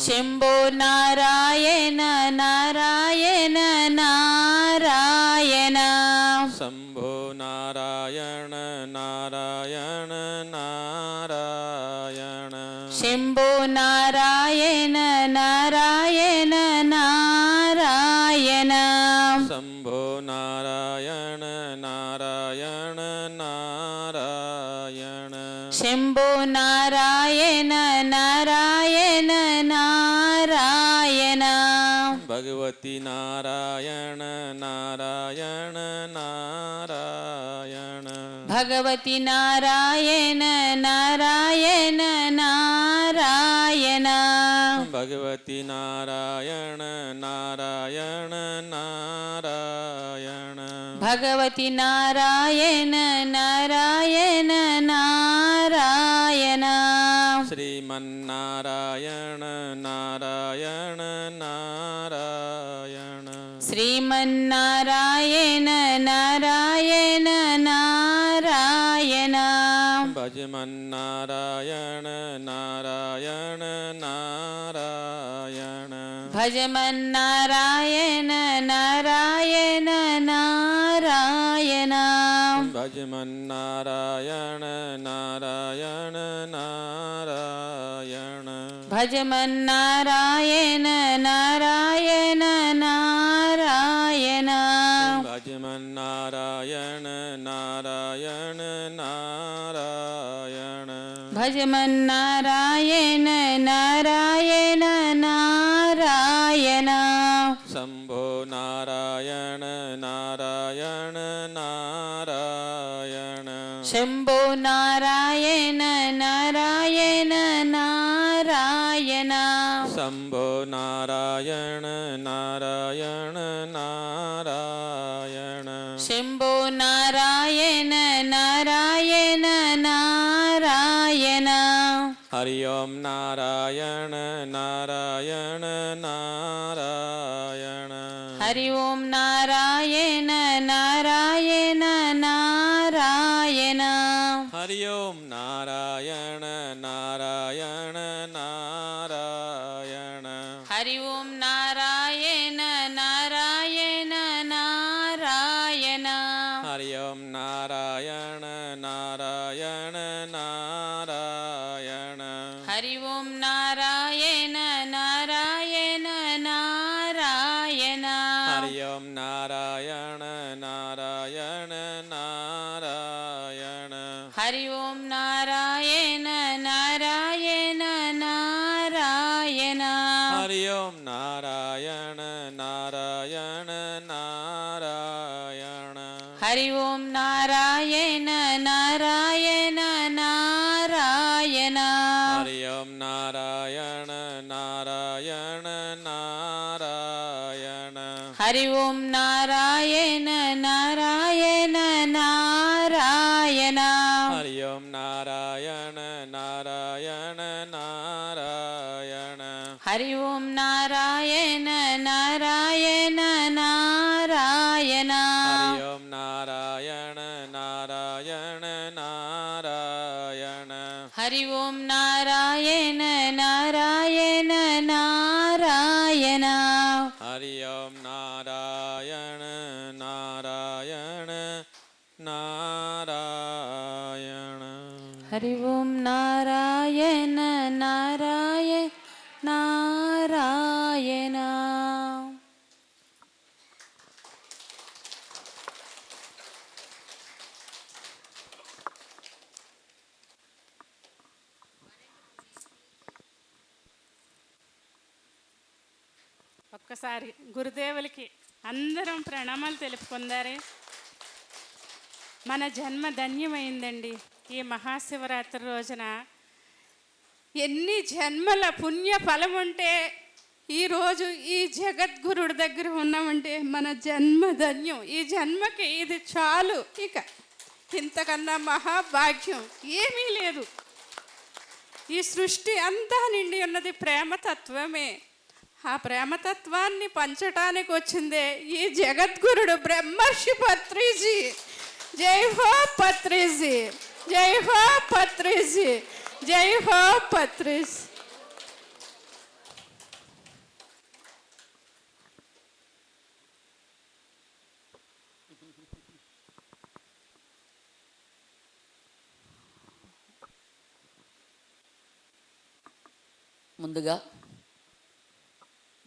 శంభో నారాయణ నారాయణ నారాయణ, शंभो नारायण नारायण नारायण, శంభో నారాయణ నారాయణ నారాయణ, शंभो नारायण नारायण नारायण, శంభో నారాయణ నారాయణ నారాయణ, भगवती नारायण नारायण नारायण, భగవతి నారాయణ నారాయణ నారాయణ, నారాయణ भगवती नारायण नारायण नारायण భగవతి నారాయణ నారాయణ నారాయణ श्रीमन्नारायण नारायण नारायण శ్రీమన్నారాయణ నారాయణ నారాయణ भजमन्नारायण नारायण नारायण భజమన్నారాయణ నారాయణ నారాయణ भजमन्नारायण नारायण नारायण భజమన్నారాయణ నారాయణ నారాయణ भजमन्नारायण नारायण नारायण భజమన్నారాయణ నారాయణ నారాయణ शम्भो नारायण नारायण नारायण శంభో నారాయణ నారాయణ నారాయణ शम्भो नारायण नारायण नारायण శంభో నారాయణ నారాయణ నారాయణ हरि ओम नारायण नारायण नारायण హరి ఓం నారాయణ నారాయణ నారాయణ हरि ओम नारायण नारायण नारायण హరి ఓం నారాయణ నారాయణ నారాయణ हरि ओम नारायण नारायण नारायण హరి ఓం నారాయణ నారాయణ నారాయణ हरि ओम नारायण नारायण नारायण హరి ఓం నారాయణ నారాయణ నారాయణ हरि ओम नारायण नारायण नारायण హరి ఓం నారాయణ నారాయణ నారాయణ हरि ओम नारायण नारायण नारायण హరి ఓం నారాయణ నారాయణ నారాయణ हरि ओम नारायण नारायण नारायण హరి ఓం నారాయణ నారాయణ నారాయణ हरि ओम नारायण नारायण नारायण హరి ఓం నారాయణ నారాయణ నారాయణ हरि ओम नारायण नारायण नारायण హరి ఓం నారాయణ నారాయణ నారాయణ ఒక్కసారి గురుదేవులకి అందరం ప్రణామాలు తెలుపుకుందారే. మన జన్మ ధన్యమైందండి. ఈ మహాశివరాత్రి రోజున ఎన్ని జన్మల పుణ్య ఫలం ఉంటే ఈరోజు ఈ జగద్గురుడి దగ్గర ఉన్నామంటే మన జన్మ ధన్యం. ఈ జన్మకి ఇది చాలు, ఇక ఇంతకన్నా మహాభాగ్యం ఏమీ లేదు. ఈ సృష్టి అంతా నిండి ఉన్నది ప్రేమతత్వమే. ఆ ప్రేమతత్వాన్ని పంచటానికి వచ్చిందే ఈ జగద్గురుడు బ్రహ్మర్షి పత్రిజీ. జై హో పత్రిజీ, జై హో పత్రిజీ, జై హో పత్రిజీ. ముందుగా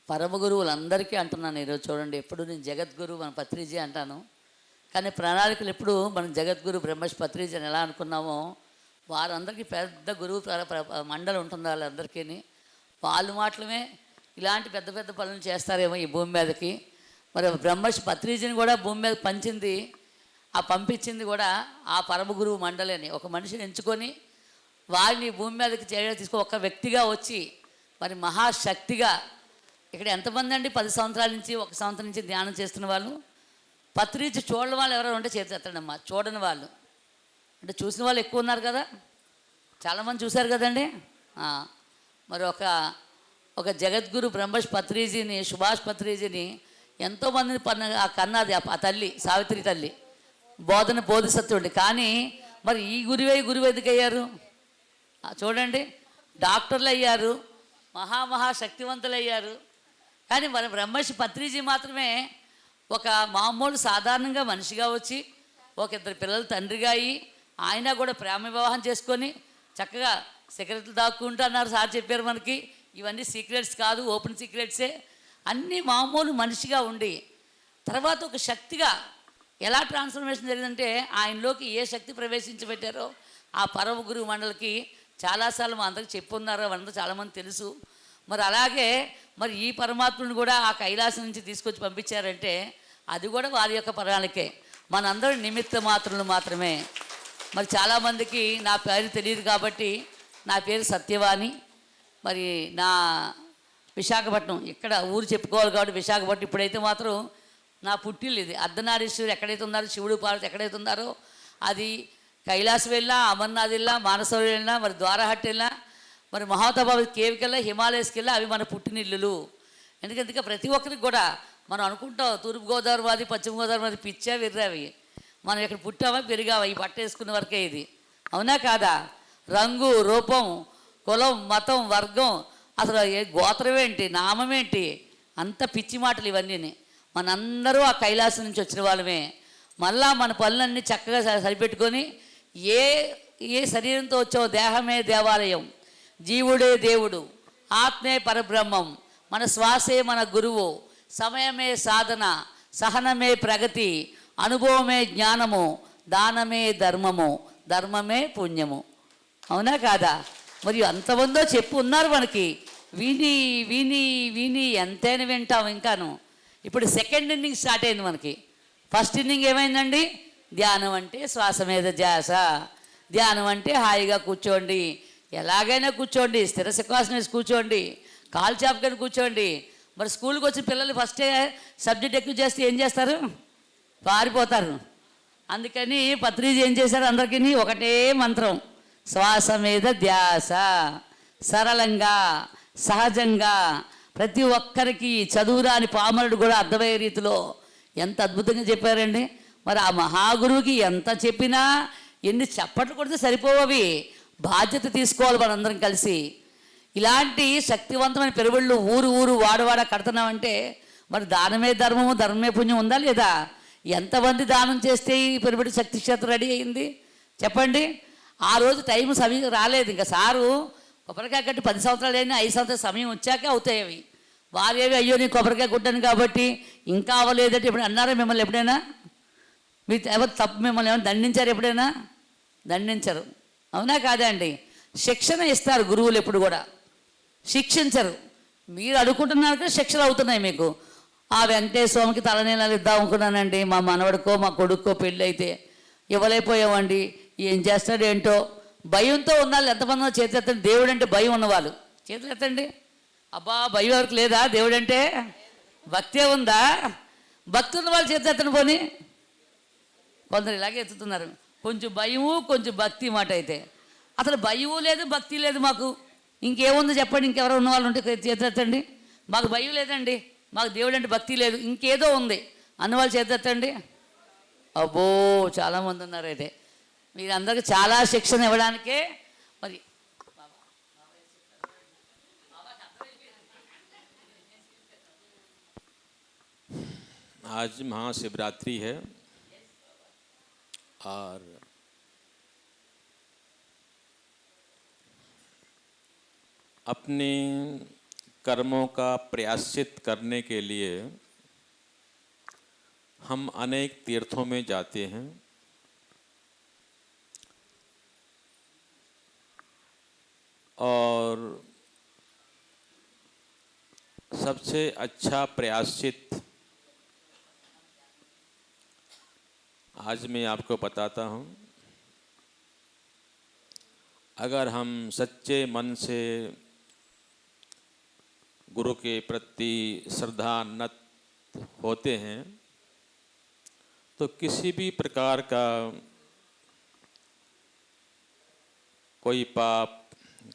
పరమ గురువులందరికీ అంటున్నాను ఈరోజు. చూడండి, ఎప్పుడు నేను జగద్గురు మన పత్రిజీ అంటాను, కానీ ప్రణాళికలు ఎప్పుడు మనం జగద్గురు బ్రహ్మర్షి పత్రిజీ అని ఎలా అనుకున్నామో వారందరికీ పెద్ద గురువు మండలి ఉంటుంది వాళ్ళందరికీ. వాళ్ళు మాత్రమే ఇలాంటి పెద్ద పెద్ద పనులు చేస్తారేమో ఈ భూమి మీదకి. మరి బ్రహ్మర్షి పత్రిజీని కూడా భూమి మీద పంచింది, ఆ పంపించింది కూడా ఆ పరమ గురువు మండలి అని. ఒక మనిషిని ఎంచుకొని వారిని భూమి మీదకి తీసుకొని ఒక వ్యక్తిగా వచ్చి మరి మహాశక్తిగా ఇక్కడ ఎంతమంది అండి 10 సంవత్సరాల నుంచి 1 సంవత్సరం నుంచి ధ్యానం చేస్తున్న వాళ్ళు? పత్రిజీ చూడని వాళ్ళు ఎవరైనా ఉంటే చేతి ఎత్తండమ్మా. చూడని వాళ్ళు అంటే చూసిన వాళ్ళు ఎక్కువ ఉన్నారు కదా, చాలామంది చూశారు కదండి. మరి ఒక జగద్గురు బ్రహ్మర్షి పత్రిజీని, సుభాష్ పత్రిజీని ఎంతోమందిని కన్నది ఆ తల్లి, సావిత్రి తల్లి, బోధిసత్వుడి. కానీ మరి ఈ గురువు ఎందుకు అయ్యారు చూడండి. డాక్టర్లు అయ్యారు, మహాశక్తివంతులు అయ్యారు. కానీ మన బ్రహ్మర్షి పత్రిజీ మాత్రమే ఒక మామూలు సాధారణంగా మనిషిగా వచ్చి ఒక 2 పిల్లల తండ్రిగా అయ్యి, ఆయన కూడా ప్రేమ వివాహం చేసుకొని చక్కగా సిగరెట్లు దాక్కుంటూ అన్నారు. సార్ చెప్పారు మనకి, ఇవన్నీ సీక్రెట్స్ కాదు, ఓపెన్ సీక్రెట్సే. అన్నీ మామూలు మనిషిగా ఉండి తర్వాత ఒక శక్తిగా ఎలా ట్రాన్స్ఫర్మేషన్ జరిగిందంటే, ఆయనలోకి ఏ శక్తి ప్రవేశించబెట్టారో ఆ పరమ గురువు మండలికి చాలాసార్లు మా అందరికి చెప్పున్నారో అందరూ చాలామంది తెలుసు. మరి అలాగే మరి ఈ పరమాత్మను కూడా ఆ కైలాసం నుంచి తీసుకొచ్చి పంపించారంటే అది కూడా వారి యొక్క ప్రణాళికే. మనందరూ నిమిత్త మాత్రులు మాత్రమే. మరి చాలామందికి నా పేరు తెలియదు కాబట్టి నా పేరు సత్యవాణి. మరి నా విశాఖపట్నం ఇక్కడ ఊరు చెప్పుకోవాలి కాబట్టి విశాఖపట్నం. ఇప్పుడైతే మాత్రం నా పుట్టిల్లు ఇది. అర్ధనారీశ్వరుడు ఎక్కడైతే ఉన్నారో, శివుడు పార్వతి ఎక్కడైతే ఉన్నారో అది కైలాసం వెళ్ళినా, అమర్నాథ్ వెళ్ళినా, మానసరోవర్ వెళ్ళినా, మరి ద్వారహట్ వెళ్ళినా, మరి మహాతబా కేవ్కి వెళ్ళా, హిమాలయస్కి వెళ్ళా, అవి మన పుట్టినిల్లులు. ఎందుకంటే ప్రతి ఒక్కరికి కూడా మనం అనుకుంటాం తూర్పుగోదావరి మాది, పశ్చిమ గోదావరి మాది, పిచ్చా విర్రావి. మనం ఇక్కడ పుట్టామా పెరిగావా ఈ బట్ట వేసుకున్న వరకే ఇది. అవునా కాదా? రంగు, రూపం, కులం, మతం, వర్గం, అసలు గోత్రం ఏంటి, నామం ఏంటి, అంత పిచ్చి మాటలు ఇవన్నీ. మనందరూ ఆ కైలాసం నుంచి వచ్చిన వాళ్ళమే. మళ్ళా మన పనులన్నీ చక్కగా సరిపెట్టుకొని ఏ శరీరంతో వచ్చావో దేహమే దేవాలయం, జీవుడే దేవుడు, ఆత్మే పరబ్రహ్మం, మన శ్వాసే మన గురువు, సమయమే సాధన, సహనమే ప్రగతి, అనుభవమే జ్ఞానము, దానమే ధర్మము, ధర్మమే పుణ్యము. అవునా కాదా? మరియు అంతమందో చెప్పు ఉన్నారు మనకి. విని విని విని ఎంతైనా వింటాం ఇంకాను. ఇప్పుడు సెకండ్ ఇన్నింగ్ స్టార్ట్ అయింది మనకి. ఫస్ట్ ఇన్నింగ్ ఏమైందండి? ధ్యానం అంటే శ్వాస మీద ధ్యాస, ధ్యానం అంటే హాయిగా కూర్చోండి, ఎలాగైనా కూర్చోండి, స్థిర సుఖాసనం వేసి కూర్చోండి, కాలు చాపుకొని కూర్చోండి. మరి స్కూల్కి వచ్చిన పిల్లలు ఫస్టే సబ్జెక్ట్ ఎక్కువ చేస్తే ఏం చేస్తారు? పారిపోతారు. అందుకని పత్రిజీ ఏం చేశారు? అందరికీ ఒకటే మంత్రం, శ్వాస మీద ధ్యాస. సరళంగా, సహజంగా ప్రతి ఒక్కరికి చదువురాని పామరుడు కూడా అర్థమయ్యే రీతిలో ఎంత అద్భుతంగా చెప్పారండి. మరి ఆ మహాగురువుకి ఎంత చెప్పినా ఎన్ని చప్పట్లు కొడితే సరిపోవవి. బాధ్యత తీసుకోవాలి మనందరం కలిసి. ఇలాంటి శక్తివంతమైన పెరుగుళ్ళు ఊరు వాడవాడ కడుతున్నామంటే మరి దానమే ధర్మము, ధర్మమే పుణ్యం ఉందా లేదా? ఎంతమంది దానం చేస్తే ఈ పెరుగుబడి శక్తి క్షేత్రం రెడీ అయింది చెప్పండి. ఆ రోజు టైం సమయం రాలేదు. ఇంకా సారు కొబ్బరికాయ కట్టి 10 సంవత్సరాలు అయినా 5 సంవత్సరాల సమయం వచ్చాకే అవుతాయి అవి. వారేవి అయ్యో నీ కొబ్బరికాయ కొట్టాను కాబట్టి ఇంకా అవ్వలేదంటే ఇప్పుడు అన్నారా మిమ్మల్ని ఎప్పుడైనా? మీరు ఎవరు తప్పు మిమ్మల్ని ఏమైనా దండించారు ఎప్పుడైనా? దండించరు. అవునా కాదా అండి? శిక్షణ ఇస్తారు గురువులు, ఎప్పుడు కూడా శిక్షించరు. మీరు అడుగుకుంటున్నారు కదా శిక్షలు అవుతున్నాయి మీకు. ఆ వెంకటేశ్వర స్వామికి తలనీళ్ళు ఇద్దాం అనుకున్నానండి, మా మనవడికో మా కొడుక్కో పెళ్ళి అయితే ఇవ్వలేకపోయామండి, ఏం చేస్తాడు ఏంటో. భయంతో ఉన్నాళ్ళు ఎంతమంది చేతులు ఎత్తండి. దేవుడు అంటే భయం ఉన్నవాళ్ళు చేతులు ఎత్తండి. అబ్బా భయం ఎవరికి లేదా? దేవుడు అంటే భక్తే ఉందా? భక్తి ఉన్న వాళ్ళు చేతులు ఎత్తండి. పోనీ కొందరు ఇలాగే ఎత్తుతున్నారు. కొంచెం భయము, కొంచెం భక్తి మాట. అయితే అసలు భయము లేదు, భక్తి లేదు మాకు. ఇంకేముంది చెప్పండి? ఇంకెవరో ఉన్న వాళ్ళు ఉంటే చేతులెత్తండి. మాకు భయం లేదండి, మాకు దేవుడు అంటే భక్తి లేదు, ఇంకేదో ఉంది అన్నవాళ్ళు చేతులెత్తండి. అబ్బో చాలామంది ఉన్నారు. అయితే మీరందరికీ చాలా శిక్షణ ఇవ్వడానికే మరి आज महाशिवरात्रि है और अपने कर्मों का प्रायश्चित करने के लिए हम अनेक तीर्थों में जाते हैं। और सबसे अच्छा प्रायश्चित आज मैं आपको बताता हूँ। अगर हम सच्चे मन से गुरु के प्रति श्रद्धान्वित होते हैं तो किसी भी प्रकार का कोई पाप,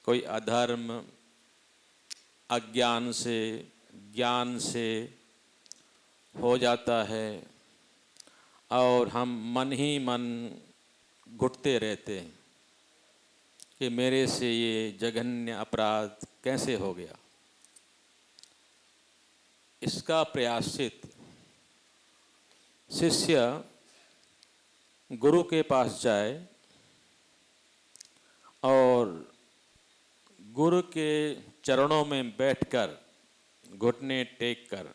कोई अधर्म अज्ञान से, ज्ञान से हो जाता है और हम मन ही मन घुटते रहते हैं कि मेरे से ये जघन्य अपराध कैसे हो गया। इसका प्रायश्चित शिष्य गुरु के पास जाए और गुरु के चरणों में बैठकर घुटने टेक कर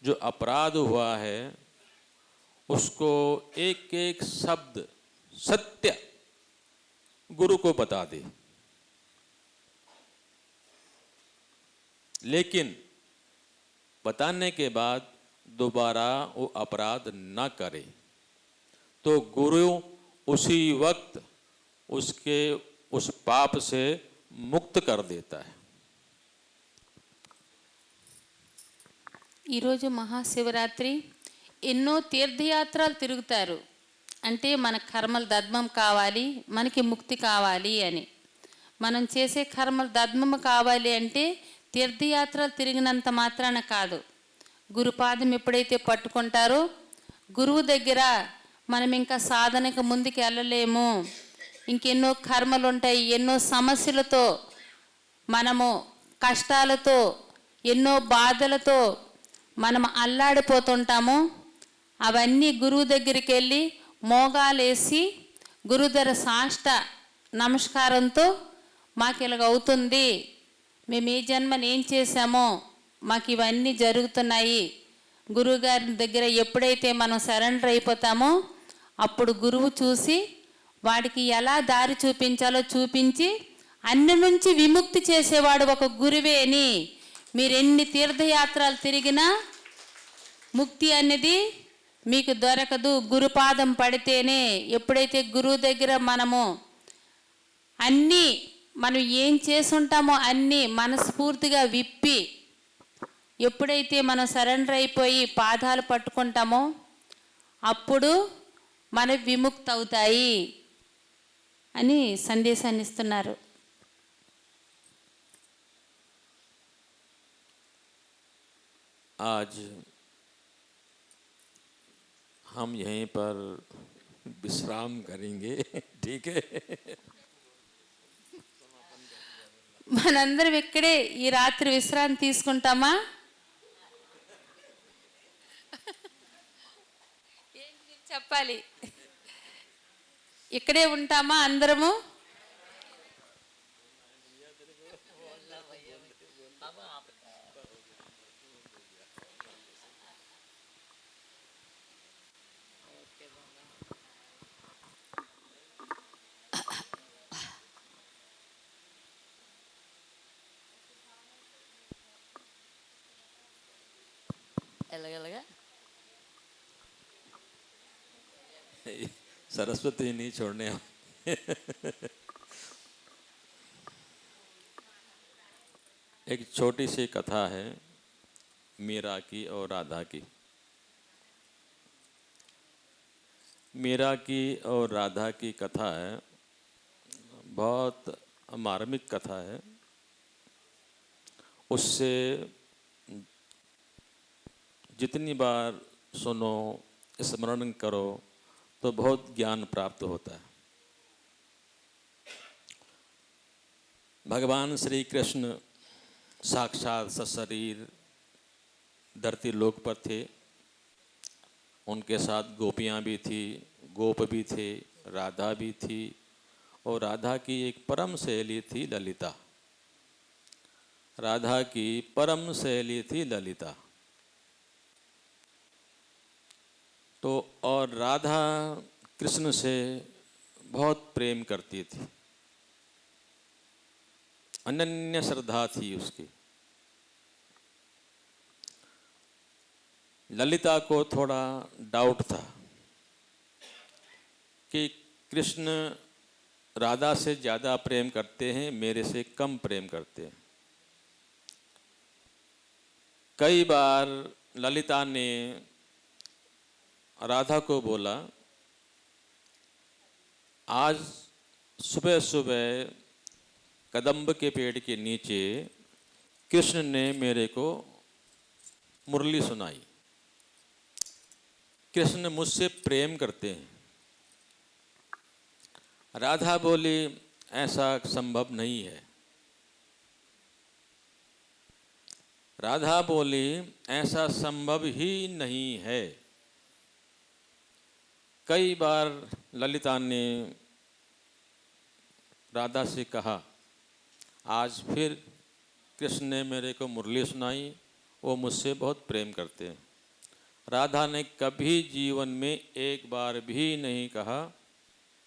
जो अपराध हुआ है उसको एक एक शब्द सत्य गुरु को बता दे, लेकिन बताने के बाद दोबारा वो अपराध न करे तो गुरु उसी वक्त उसके उस पाप से मुक्त कर देता है। ఈరోజు మహాశివరాత్రి ఎన్నో తీర్థయాత్రలు తిరుగుతారు. అంటే మన కర్మలు దద్మం కావాలి, మనకి ముక్తి కావాలి అని. మనం చేసే కర్మలు దద్మం కావాలి అంటే తీర్థయాత్రలు తిరిగినంత మాత్రాన కాదు. గురుపాదం ఎప్పుడైతే పట్టుకుంటారో గురువు దగ్గర మనం ఇంకా సాధనకు ముందుకు వెళ్ళలేము, ఇంకెన్నో కర్మలు ఉంటాయి, ఎన్నో సమస్యలతో మనము కష్టాలతో ఎన్నో బాధలతో మనం అల్లాడిపోతుంటాము. అవన్నీ గురువు దగ్గరికి వెళ్ళి మోగాలేసి గురుదర సాష్ట నమస్కారంతో మాకు ఇలాగ అవుతుంది, మేము ఈ జన్మని ఏం చేశామో మాకు ఇవన్నీ జరుగుతున్నాయి, గురువుగారి దగ్గర ఎప్పుడైతే మనం సరెండర్ అయిపోతామో అప్పుడు గురువు చూసి వాడికి ఎలా దారి చూపించాలో చూపించి అన్ని నుంచి విముక్తి చేసేవాడు ఒక గురువే అని. మీరు ఎన్ని తీర్థయాత్రలు తిరిగినా ముక్తి అనేది మీకు దొరకదు, గురుపాదం పడితేనే. ఎప్పుడైతే గురువు దగ్గర మనము అన్నీ మనం ఏం చేసుంటామో అన్నీ మనస్ఫూర్తిగా విప్పి ఎప్పుడైతే మనం సరెండర్ అయిపోయి పాదాలు పట్టుకుంటామో అప్పుడు మన విముక్తి అవుతాయి అని సందేశాన్ని ఇస్తున్నారు. आज हम यहीं पर विश्राम करेंगे, ठीक है। మనందరం ఇక్కడే ఈ రాత్రి విశ్రాంతి తీసుకుంటామా? చెప్పాలి, ఇక్కడే ఉంటామా అందరము? ఎలాగెలాగా सरस्वती नहीं छोड़ने हम। एक छोटी सी कथा है मीरा की और राधा की। मीरा की और राधा की कथा है, बहुत मार्मिक कथा है। उससे जितनी बार सुनो, स्मरण करो तो बहुत ज्ञान प्राप्त होता है। भगवान श्री कृष्ण साक्षात सशरीर धरती लोक पर थे। उनके साथ गोपियाँ भी थी, गोप भी थे, राधा भी थी और राधा की एक परम सहेली थी ललिता। राधा की परम सहेली थी ललिता। तो और राधा कृष्ण से बहुत प्रेम करती थी, अनन्य श्रद्धा थी उसकी। ललिता को थोड़ा डाउट था कि कृष्ण राधा से ज़्यादा प्रेम करते हैं, मेरे से कम प्रेम करते हैं। कई बार ललिता ने राधा को बोला, आज सुबह सुबह कदम्ब के पेड़ के नीचे कृष्ण ने मेरे को मुरली सुनाई। कृष्ण मुझसे प्रेम करते हैं। राधा बोली, ऐसा संभव नहीं है। राधा बोली, ऐसा संभव ही नहीं है। कई बार ललिता ने राधा से कहा, आज फिर कृष्ण ने मेरे को मुरली सुनाई, वो मुझसे बहुत प्रेम करते हैं। राधा ने कभी जीवन में एक बार भी नहीं कहा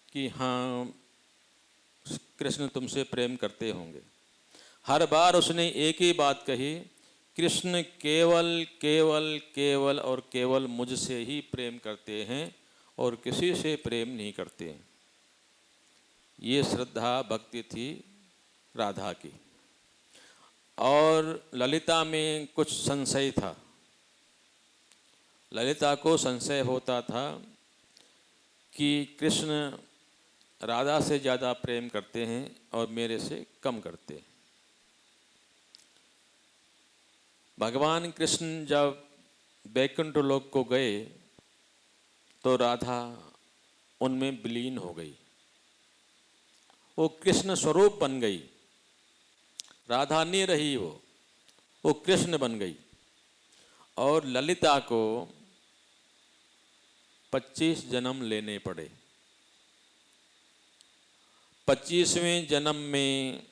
कि हाँ कृष्ण तुमसे प्रेम करते होंगे। हर बार उसने एक ही बात कही, कृष्ण केवल केवल केवल और केवल मुझसे ही प्रेम करते हैं और किसी से प्रेम नहीं करते हैं। ये श्रद्धा भक्ति थी राधा की। और ललिता में कुछ संशय था। ललिता को संशय होता था कि कृष्ण राधा से ज़्यादा प्रेम करते हैं और मेरे से कम करते हैं। भगवान कृष्ण जब वैकुंठ लोक को गए तो राधा उनमें विलीन हो गई, वो कृष्ण स्वरूप बन गई। राधा नहीं रही, वो कृष्ण बन गई। और ललिता को 25 जन्म लेने पड़े। 25वें जन्म में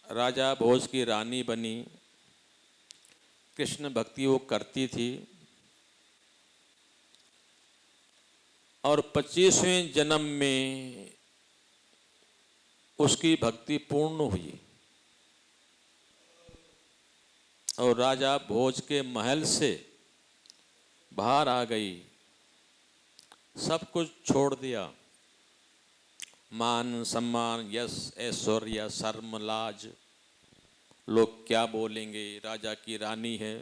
राजा भोज की रानी बनी। कृष्ण भक्ति वो करती थी और 25वें जन्म में उसकी भक्ति पूर्ण हुई और राजा भोज के महल से बाहर आ गई। सब कुछ छोड़ दिया, मान सम्मान यश ऐश्वर्य शर्म लाज, लोग क्या बोलेंगे, राजा की रानी है,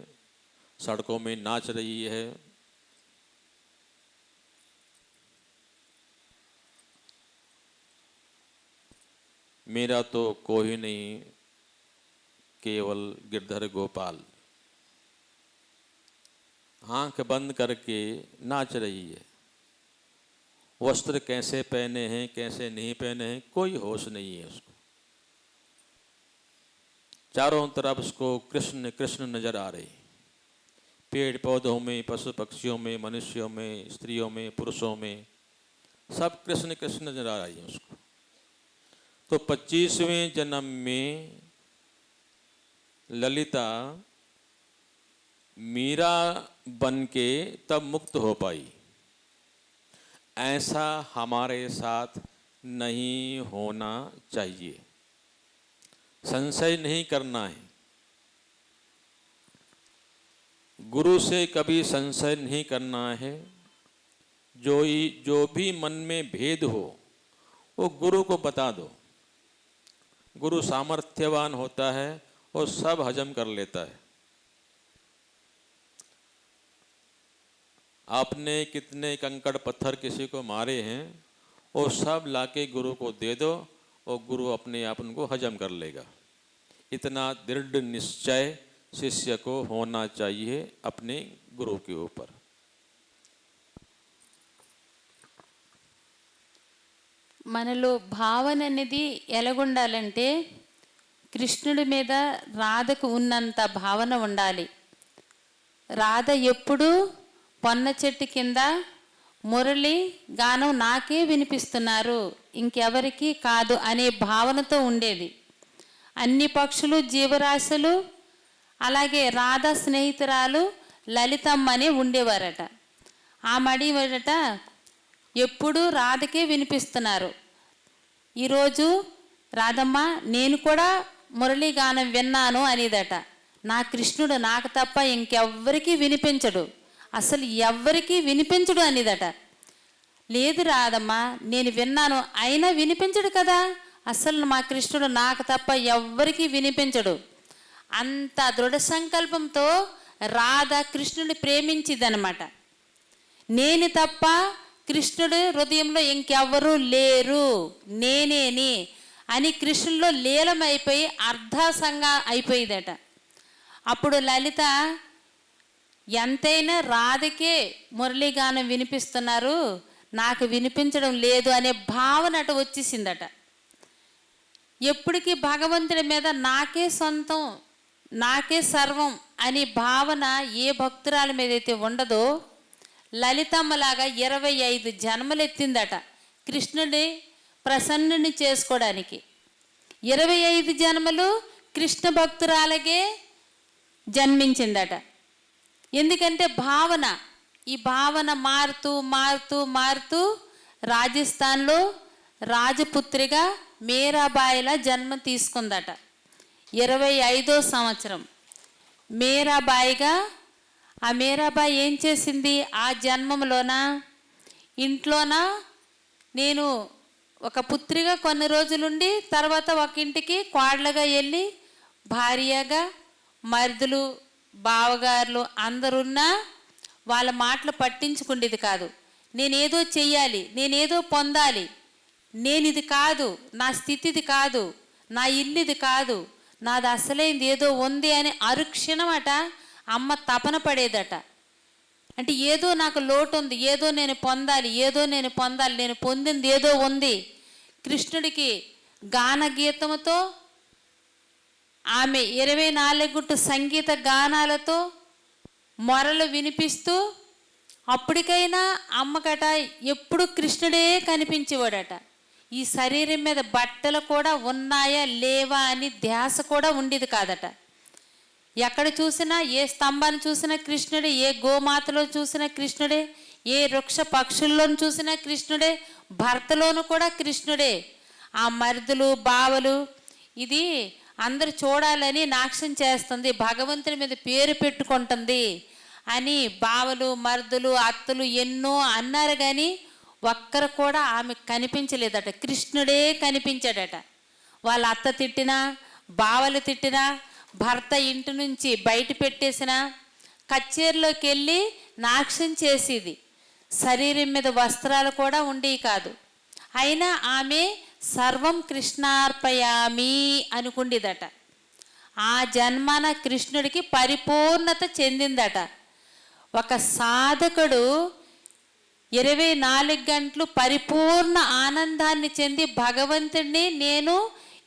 सड़कों में नाच रही है। मेरा तो कोई नहीं, केवल गिरधर गोपाल। आंख बंद करके नाच रही है। वस्त्र कैसे पहने हैं कैसे नहीं पहने हैं कोई होश नहीं है उसको। चारों तरफ उसको कृष्ण कृष्ण नजर आ रही। पेड़ पौधों में, पशु पक्षियों में, मनुष्यों में, स्त्रियों में, पुरुषों में, सब कृष्ण कृष्ण नजर आ रही है उसको। तो 25वें जन्म में ललिता मीरा बन के तब मुक्त हो पाई। ऐसा हमारे साथ नहीं होना चाहिए। संशय नहीं करना है। गुरु से कभी संशय नहीं करना है। जो भी मन में भेद हो वो गुरु को बता दो। गुरु सामर्थ्यवान होता है और सब हजम कर लेता है। आपने कितने कंकड़ पत्थर किसी को मारे हैं, वो सब लाके गुरु को दे दो और गुरु अपने आप उनको हजम कर लेगा। इतना दृढ़ निश्चय शिष्य को होना चाहिए अपने गुरु के ऊपर। మనలో భావన అనేది ఎలాగుండాలంటే కృష్ణుడి మీద రాధకు ఉన్నంత భావన ఉండాలి. రాధ ఎప్పుడు పొన్న చెట్టు కింద మురళి గానం నాకే వినిపిస్తున్నారు, ఇంకెవరికి కాదు అనే భావనతో ఉండేది. అన్ని పక్షులు, జీవరాశులు, అలాగే రాధా స్నేహితురాలు లలితమ్మనే ఉండేవారట. ఆ మడివరట ఎప్పుడు రాధకే వినిపిస్తున్నారు. ఈరోజు రాధమ్మ నేను కూడా మురళీ గానం విన్నాను అనేదట. నా కృష్ణుడు నాకు తప్ప ఇంకెవ్వరికి వినిపించడు, అసలు ఎవ్వరికి వినిపించడు అనేదట. లేదు రాధమ్మ నేను విన్నాను అయినా వినిపించడు కదా, అసలు మా కృష్ణుడు నాకు తప్ప ఎవ్వరికి వినిపించడు అంత దృఢ సంకల్పంతో రాధ కృష్ణుని ప్రేమించిదనమాట. నేను తప్ప కృష్ణుడి హృదయంలో ఇంకెవ్వరూ లేరు, నేనేని అని కృష్ణుల్లో లీలమైపోయి అర్ధాసంగా అయిపోయిందట. అప్పుడు లలిత ఎంతైనా రాధకే మురళీగానం వినిపిస్తున్నారు, నాకు వినిపించడం లేదు అనే భావన అటు వచ్చేసిందట. ఎప్పటికీ భగవంతుడి మీద నాకే సొంతం, నాకే సర్వం అని భావన ఏ భక్తురాల మీద అయితే ఉండదో, లలితమ్మలాగా 25 జన్మలు ఎత్తిందట కృష్ణుడి ప్రసన్నుని చేసుకోవడానికి. 25 జన్మలు కృష్ణ భక్తురాలకే జన్మించిందట. ఎందుకంటే భావన, ఈ భావన మారుతూ మారుతూ మారుతూ రాజస్థాన్లో రాజపుత్రిగా మీరాబాయిలా జన్మ తీసుకుందట. 25వ సంవత్సరం మీరాబాయిగా. ఆ మీరాబాయి ఏం చేసింది ఆ జన్మంలోన? ఇంట్లోన నేను ఒక పుత్రిగా కొన్ని రోజులుండి తర్వాత ఒక ఇంటికి కోడలుగా వెళ్ళి భార్యగా మరుదులు బావగారులు అందరున్నా వాళ్ళ మాటలు పట్టించుకుండేది కాదు. నేనేదో చెయ్యాలి, నేనేదో పొందాలి, నేను ఇది కాదు, నా స్థితి ఇది కాదు, నా ఇల్లు ఇది కాదు, నాది అసలైంది ఏదో ఉంది అని అరుక్షణమట అమ్మ తపన పడేదట. అంటే ఏదో నాకు లోటు ఉంది, ఏదో నేను పొందాలి, ఏదో నేను పొందాలి, నేను పొందింది ఏదో ఉంది. కృష్ణుడికి గాన గీతముతో ఆమె 24 సంగీత గానాలతో మొరలు వినిపిస్తూ, అప్పటికైనా అమ్మకట ఎప్పుడు కృష్ణుడే కనిపించేవాడట. ఈ శరీరం మీద బట్టలు కూడా ఉన్నాయా లేవా అని ధ్యాస కూడా ఉండేది కాదట. ఎక్కడ చూసినా, ఏ స్తంభాన్ని చూసినా కృష్ణుడే, ఏ గోమాతలో చూసినా కృష్ణుడే, ఏ వృక్ష పక్షుల్లోనూ చూసినా కృష్ణుడే, భర్తలోనూ కూడా కృష్ణుడే. ఆ మరుదులు బావలు ఇది అందరు చూడాలని నాట్యం చేస్తుంది, భగవంతుని మీద పేరు పెట్టుకుంటుంది అని బావలు మరుదులు అత్తలు ఎన్నో అన్నారు, కానీ ఒక్కరు కూడా ఆమె కనిపించలేదట. కృష్ణుడే కనిపించాడట. వాళ్ళ అత్త తిట్టినా, బావలు తిట్టినా, భర్త ఇంటి నుంచి బయట పెట్టేసిన, కచేరీలోకి వెళ్ళి నాట్యం చేసేది, శరీరం మీద వస్త్రాలు కూడా ఉండేవి కాదు. అయినా ఆమె సర్వం కృష్ణార్పయామి అనుకుండేదట. ఆ జన్మన కృష్ణుడికి పరిపూర్ణత చెందిందట. ఒక సాధకుడు 24 గంటలు పరిపూర్ణ ఆనందాన్ని చెంది భగవంతుడిని నేను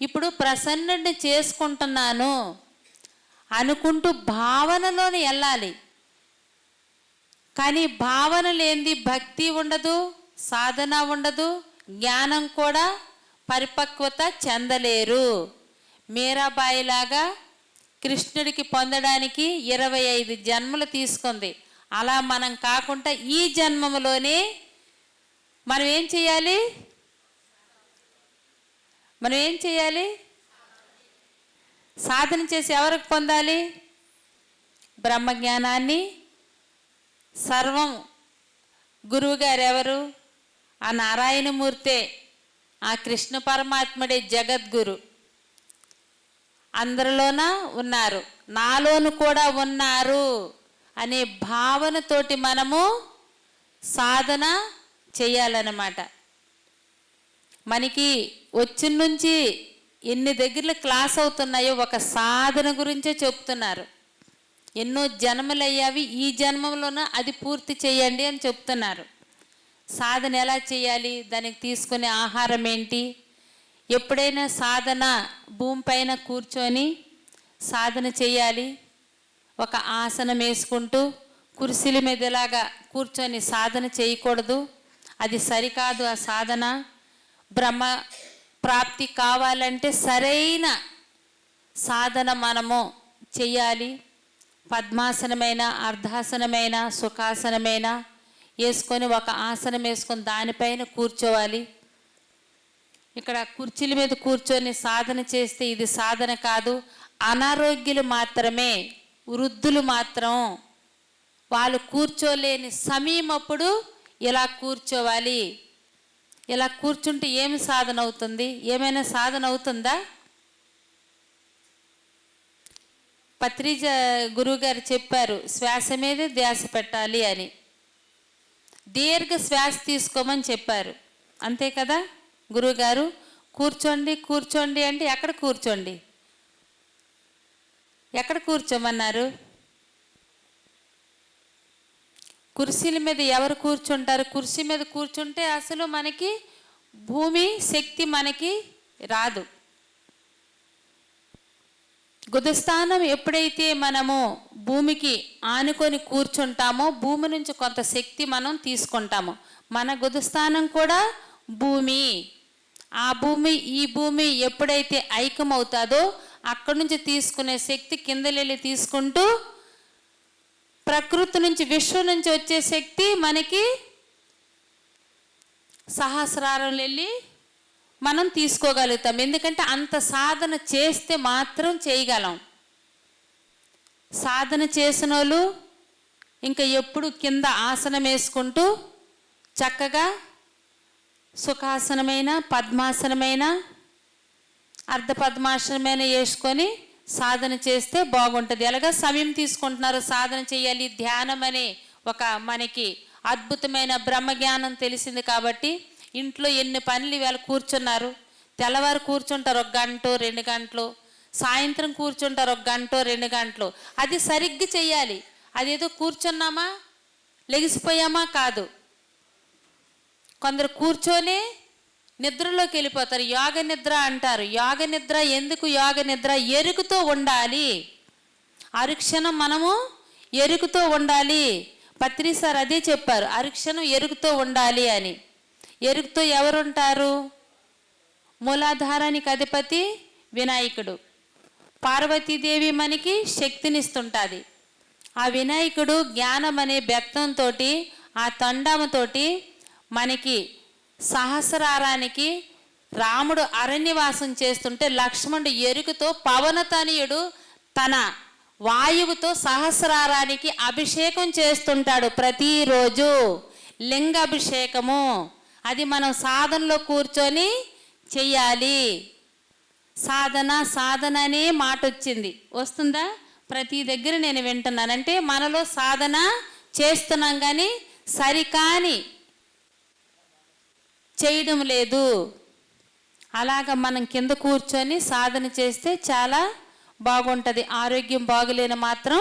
ఇప్పుడు ప్రసన్నుడిని చేసుకుంటున్నాను అనుకుంటూ భావనలోని వెళ్ళాలి. కానీ భావన లేనిది భక్తి ఉండదు, సాధన ఉండదు, జ్ఞానం కూడా పరిపక్వత చెందలేరు. మీరాబాయిలాగా కృష్ణుడికి పొందడానికి 25 జన్మలు తీసుకుంది. అలా మనం కాకుండా ఈ జన్మలోనే మనం ఏం చేయాలి? మనం ఏం చేయాలి? సాధన చేసి ఎవరికి పొందాలి? బ్రహ్మజ్ఞానాన్ని. సర్వం గురువుగారు ఎవరు? ఆ నారాయణమూర్తే, ఆ కృష్ణ పరమాత్ముడే జగద్గురు. అందరిలోన ఉన్నారు, నాలోను కూడా ఉన్నారు అనే భావనతోటి మనము సాధన చేయాలన్నమాట. మనకి వచ్చిన నుంచి ఎన్ని దగ్గరలో క్లాస్ అవుతున్నాయో ఒక సాధన గురించే చెప్తున్నారు. ఎన్నో జన్మలు అయ్యావి, ఈ జన్మలోన అది పూర్తి చేయండి అని చెప్తున్నారు. సాధన ఎలా చేయాలి, దానికి తీసుకునే ఆహారం ఏంటి? ఎప్పుడైనా సాధన భూమిపైన కూర్చొని సాధన చేయాలి. ఒక ఆసనం వేసుకుంటూ కుర్చీల మీద ఇలాగా కూర్చొని సాధన చేయకూడదు, అది సరికాదు. ఆ సాధన బ్రహ్మ ప్రాప్తి కావాలంటే సరైన సాధన మనము చెయ్యాలి. పద్మాసనమైన, అర్ధాసనమైన, సుఖాసనమైన వేసుకొని ఒక ఆసనం వేసుకొని దానిపైన కూర్చోవాలి. ఇక్కడ కుర్చీల మీద కూర్చొని సాధన చేస్తే ఇది సాధన కాదు. అనారోగ్యులు మాత్రమే, వృద్ధులు మాత్రం వాళ్ళు కూర్చోలేని సమయం అప్పుడు ఇలా కూర్చోవాలి. ఇలా కూర్చుంటే ఏమి సాధన అవుతుంది? ఏమైనా సాధన అవుతుందా? పత్రిజ గురువుగారు చెప్పారు శ్వాస మీద ధ్యాస పెట్టాలి అని. దీర్ఘ శ్వాస తీసుకోమని చెప్పారు, అంతే కదా గురువుగారు? కూర్చోండి కూర్చోండి అంటే ఎక్కడ కూర్చోండి, ఎక్కడ కూర్చోమన్నారు? కుర్చీల మీద ఎవరు కూర్చుంటారు? కుర్చీ మీద కూర్చుంటే అసలు మనకి భూమి శక్తి మనకి రాదు. గుదస్థానం ఎప్పుడైతే మనము భూమికి ఆనుకొని కూర్చుంటామో భూమి నుంచి కొంత శక్తి మనం తీసుకుంటాము. మన గుదస్థానం కూడా భూమి. ఆ భూమి ఈ భూమి ఎప్పుడైతే ఐక్యమవుతుందో అక్కడి నుంచి తీసుకునే శక్తి కిందలెళ్ళి తీసుకుంటూ ప్రకృతి నుంచి విశ్వం నుంచి వచ్చే శక్తి మనకి సహస్రారం వెళ్ళి మనం తీసుకోగలుగుతాం. ఎందుకంటే అంత సాధన చేస్తే మాత్రం చేయగలం. సాధన చేసిన వాళ్ళు ఇంకా ఎప్పుడు కింద ఆసనం వేసుకుంటూ చక్కగా సుఖాసనమైన పద్మాసనమైన అర్ధ పద్మాసనమైన వేసుకొని సాధన చేస్తే బాగుంటుంది. ఎలాగా సమయం తీసుకుంటున్నారు, సాధన చేయాలి, ధ్యానం అనే ఒక మనకి అద్భుతమైన బ్రహ్మజ్ఞానం తెలిసింది కాబట్టి ఇంట్లో ఎన్ని పనులు ఇవాళ కూర్చున్నారు. తెల్లవారు కూర్చుంటారు 1 గంట 2 గంటలు, సాయంత్రం కూర్చుంటారు 1 గంట 2 గంటలు. అది సరిగ్గా చెయ్యాలి. అదేదో కూర్చున్నామా లెగిసిపోయామా కాదు. కొందరు కూర్చొని నిద్రలోకి వెళ్ళిపోతారు, యోగ నిద్ర అంటారు. యోగ నిద్ర ఎందుకు? యోగ నిద్ర ఎరుకుతో ఉండాలి. అరుక్షణం మనము ఎరుకుతో ఉండాలి. పత్రి సార్ అదే చెప్పారు, అరుక్షణం ఎరుకుతో ఉండాలి అని. ఎరుకుతో ఎవరుంటారు? మూలాధారానికి అధిపతి వినాయకుడు, పార్వతీదేవి మనకి శక్తినిస్తుంటుంది. ఆ వినాయకుడు జ్ఞానం అనే బెత్తంతో ఆ తండముతోటి మనకి సహస్రారానికి రాముడు అరణ్యవాసం చేస్తుంటే లక్ష్మణుడు ఎరుకుతో పవనతనయుడు తన వాయువుతో సహస్రారానికి అభిషేకం చేస్తుంటాడు ప్రతిరోజు. లింగాభిషేకము అది మనం సాధనలో కూర్చొని చెయ్యాలి. సాధన సాధన అనే మాట వచ్చింది, వస్తుందా? ప్రతి దగ్గర నేను వింటున్నాను. అంటే మనలో సాధన చేస్తున్నాం కానీ సరికాని చేయడం లేదు. అలాగ మనం కింద కూర్చొని సాధన చేస్తే చాలా బాగుంటుంది. ఆరోగ్యం బాగులేని మాత్రం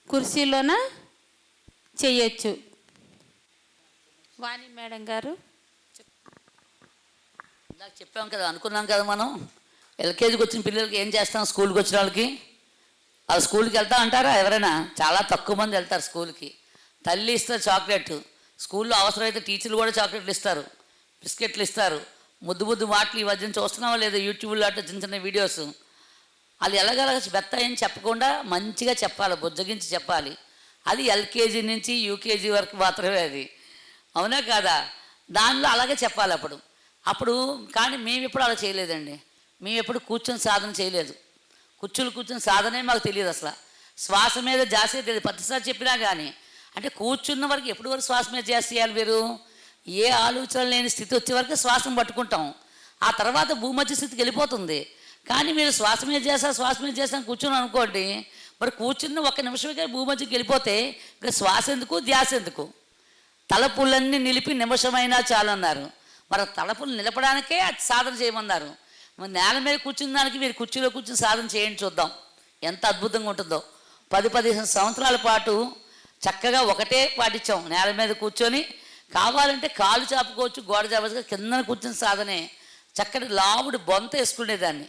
కుర్చీలోన చెయ్యొచ్చు. వాణి మేడం గారు ఇందాక చెప్పాం కదా, అనుకున్నాం కదా మనం ఎల్కేజీకి వచ్చిన పిల్లలకి ఏం చేస్తాం, స్కూల్కి వచ్చిన వాళ్ళకి వాళ్ళు స్కూల్కి వెళ్తా అంటారా? ఎవరైనా? చాలా తక్కువ మంది వెళ్తారు స్కూల్కి. తల్లి ఇస్తారు చాక్లెట్, స్కూల్లో అవసరమైతే టీచర్లు కూడా చాక్లెట్లు ఇస్తారు, బిస్కెట్లు ఇస్తారు, ముద్దు ముద్దు మాటలు ఈ మధ్యన చూస్తున్నావా లేదా యూట్యూబ్లో అట్లా చిన్న చిన్న వీడియోస్. వాళ్ళు ఎలాగలగ బెత్తాయని చెప్పకుండా మంచిగా చెప్పాలి, బుజ్జగించి చెప్పాలి. అది ఎల్కేజీ నుంచి యూకేజీ వరకు మాత్రమే అది, అవునా కాదా? దానిలో అలాగే చెప్పాలి అప్పుడు కానీ మేము ఎప్పుడు అలా చేయలేదండి. మేము ఎప్పుడు కూర్చొని సాధన చేయలేదు. కూర్చొని సాధనే మాకు తెలియదు అసలు. శ్వాస మీద జాసే తెలియదు. ప్రతిసారి చెప్పినా కానీ అంటే కూర్చున్న వరకు ఎప్పటి వరకు శ్వాస మీద జాస్ చేయాలి మీరు? ఏ ఆలోచన లేని స్థితి వచ్చే వరకు శ్వాసను పట్టుకుంటాం, ఆ తర్వాత భూమధ్య స్థితికి వెళ్ళిపోతుంది. కానీ మీరు శ్వాస మీద చేస్తాను కూర్చుని అనుకోండి, మరి కూర్చున్న 1 నిమిషమే భూమధ్యకి వెళ్ళిపోతే ఇంకా శ్వాస ఎందుకు, ధ్యాస ఎందుకు? తలపులన్నీ నిలిపి నిమిషమైనా చాలన్నారు. మరి తలపులు నిలపడానికే అది సాధన చేయమన్నారు. మరి నేల మీద కూర్చున్న దానికి మీరు కుర్చీలో కూర్చుని సాధన చేయండి, చూద్దాం ఎంత అద్భుతంగా ఉంటుందో. 10-15 సంవత్సరాల పాటు చక్కగా ఒకటే పాటించాం. నేల మీద కూర్చొని కావాలంటే కాలు చాపుకోవచ్చు, గోడ చాపచ్చు, కిందన కూర్చుని సాధనే. చక్కటి లావుడు బొంత వేసుకునేదాన్ని.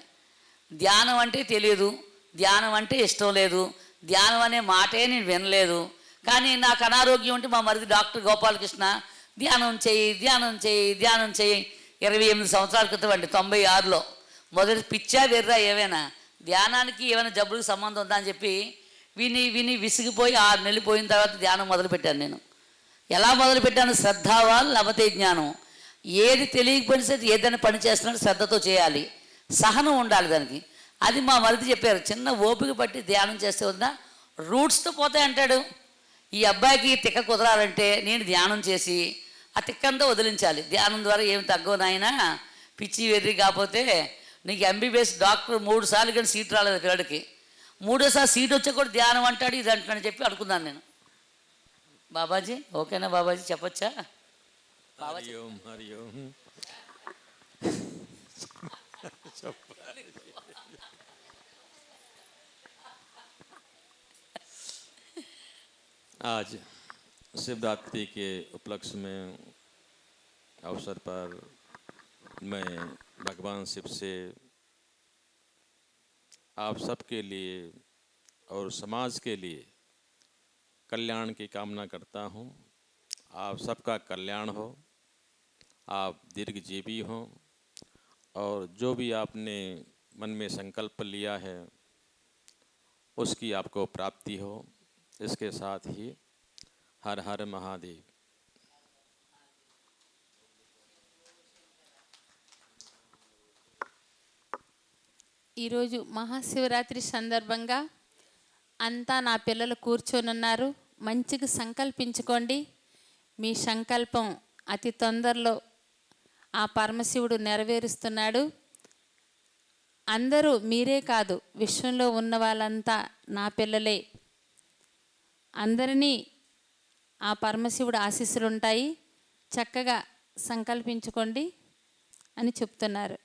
ధ్యానం అంటే తెలియదు, ధ్యానం అంటే ఇష్టం లేదు, ధ్యానం అనే మాటే నేను వినలేదు. కానీ నాకు అనారోగ్యం ఉంటే మా మరిది డాక్టర్ గోపాలకృష్ణ ధ్యానం చేయి 28 సంవత్సరాల క్రితం అండి, 96లో. మొదటి పిచ్చా వెర్రా ఏమైనా ధ్యానానికి ఏమైనా జబ్బులకు సంబంధం ఉందా అని చెప్పి విని విసిగిపోయి 6 నెలలు పోయిన తర్వాత ధ్యానం మొదలుపెట్టాను. నేను ఎలా మొదలుపెట్టాను? శ్రద్ధావాన్ లభతే జ్ఞానం. ఏది తెలియకపోయినా సరే ఏదైనా పని చేస్తున్నాడు శ్రద్ధతో చేయాలి, సహనం ఉండాలి దానికి. అది మా మరిది చెప్పారు. చిన్న ఓపిక పట్టి ధ్యానం చేస్తే ఉందా రూట్స్తో పోతాయి అంటాడు. ఈ అబ్బాయికి తిక్క కుదరాలంటే నేను ధ్యానం చేసి ఆ తిక్కంతా వదిలించాలి. ధ్యానం ద్వారా ఏమి తగ్గవు నాయనా, పిచ్చి వెర్రి కాకపోతే నీకు ఎంబీబీఎస్ డాక్టర్ 3 సార్లు కానీ సీట్ రాలేదు పిల్లడికి. మూడోసారి సీట్ వచ్చా కూడా ధ్యానం అంటాడు, ఇది అంటాడని చెప్పి అనుకున్నాను నేను. బాబాజీ ఓకేనా? బాబాజీ చెప్పొచ్చా? हरिओम हरिओम। आज शिवरात्रि के उपलक्ष्य में अवसर पर मैं भगवान शिव से आप सबके लिए और समाज के लिए कल्याण की कामना करता हूँ। आप सबका कल्याण हो, आप दीर्घजीवी हों और जो भी आपने मन में संकल्प लिया है उसकी आपको प्राप्ति हो। इसके साथ ही हर हर महादेव। ఈరోజు మహాశివరాత్రి సందర్భంగా అంతా నా పిల్లలు కూర్చొని ఉన్నారు. మంచిగా సంకల్పించుకోండి. మీ సంకల్పం అతి తొందరలో ఆ పరమశివుడు నెరవేరుస్తున్నాడు. అందరూ మీరే కాదు, విశ్వంలో ఉన్న వాళ్ళంతా నా పిల్లలే. అందరినీ ఆ పరమశివుడు ఆశీస్సులు ఉంటాయి. చక్కగా సంకల్పించుకోండి అని చెప్తున్నారు.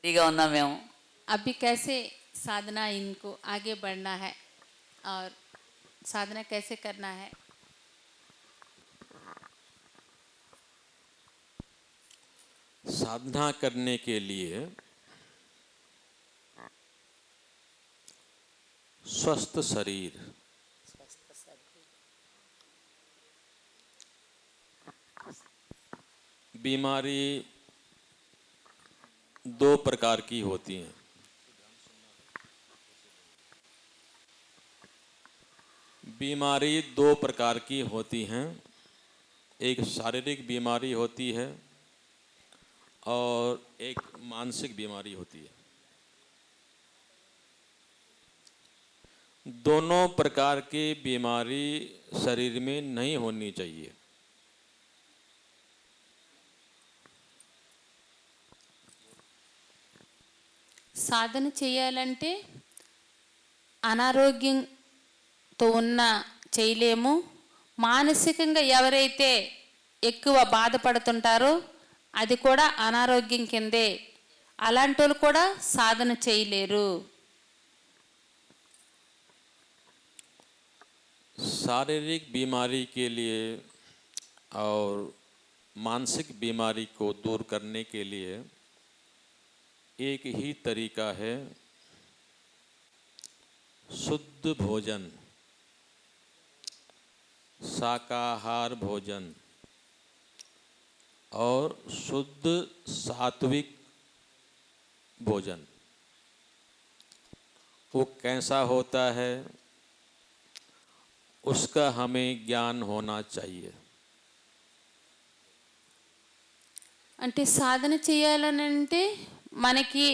రెడీగా ఉన్నాం మేము. अभी कैसे साधना इनको आगे बढ़ना है और साधना कैसे करना है? साधना करने के लिए स्वस्थ शरीर, बीमारी दो प्रकार की होती हैं। बीमारी दो प्रकार की होती हैं, एक शारीरिक बीमारी होती है और एक मानसिक बीमारी होती है। दोनों प्रकार की बीमारी शरीर में नहीं होनी चाहिए। సాధన చేయాలంటే అనారోగ్యంతో ఉన్న చేయలేము. మానసికంగా ఎవరైతే ఎక్కువ బాధపడుతుంటారో అది కూడా అనారోగ్యం కిందే. అలాంటి వాళ్ళు కూడా సాధన చేయలేరు. शारीरिक बीमारी के लिए और मानसिक बीमारी को दूर करने के लिए एक ही तरीका है, शुद्ध भोजन, शाकाहार भोजन और शुद्ध सात्विक भोजन। वो कैसा होता है उसका हमें ज्ञान होना चाहिए। అంటే సాధన చేయాలనంటే మనకి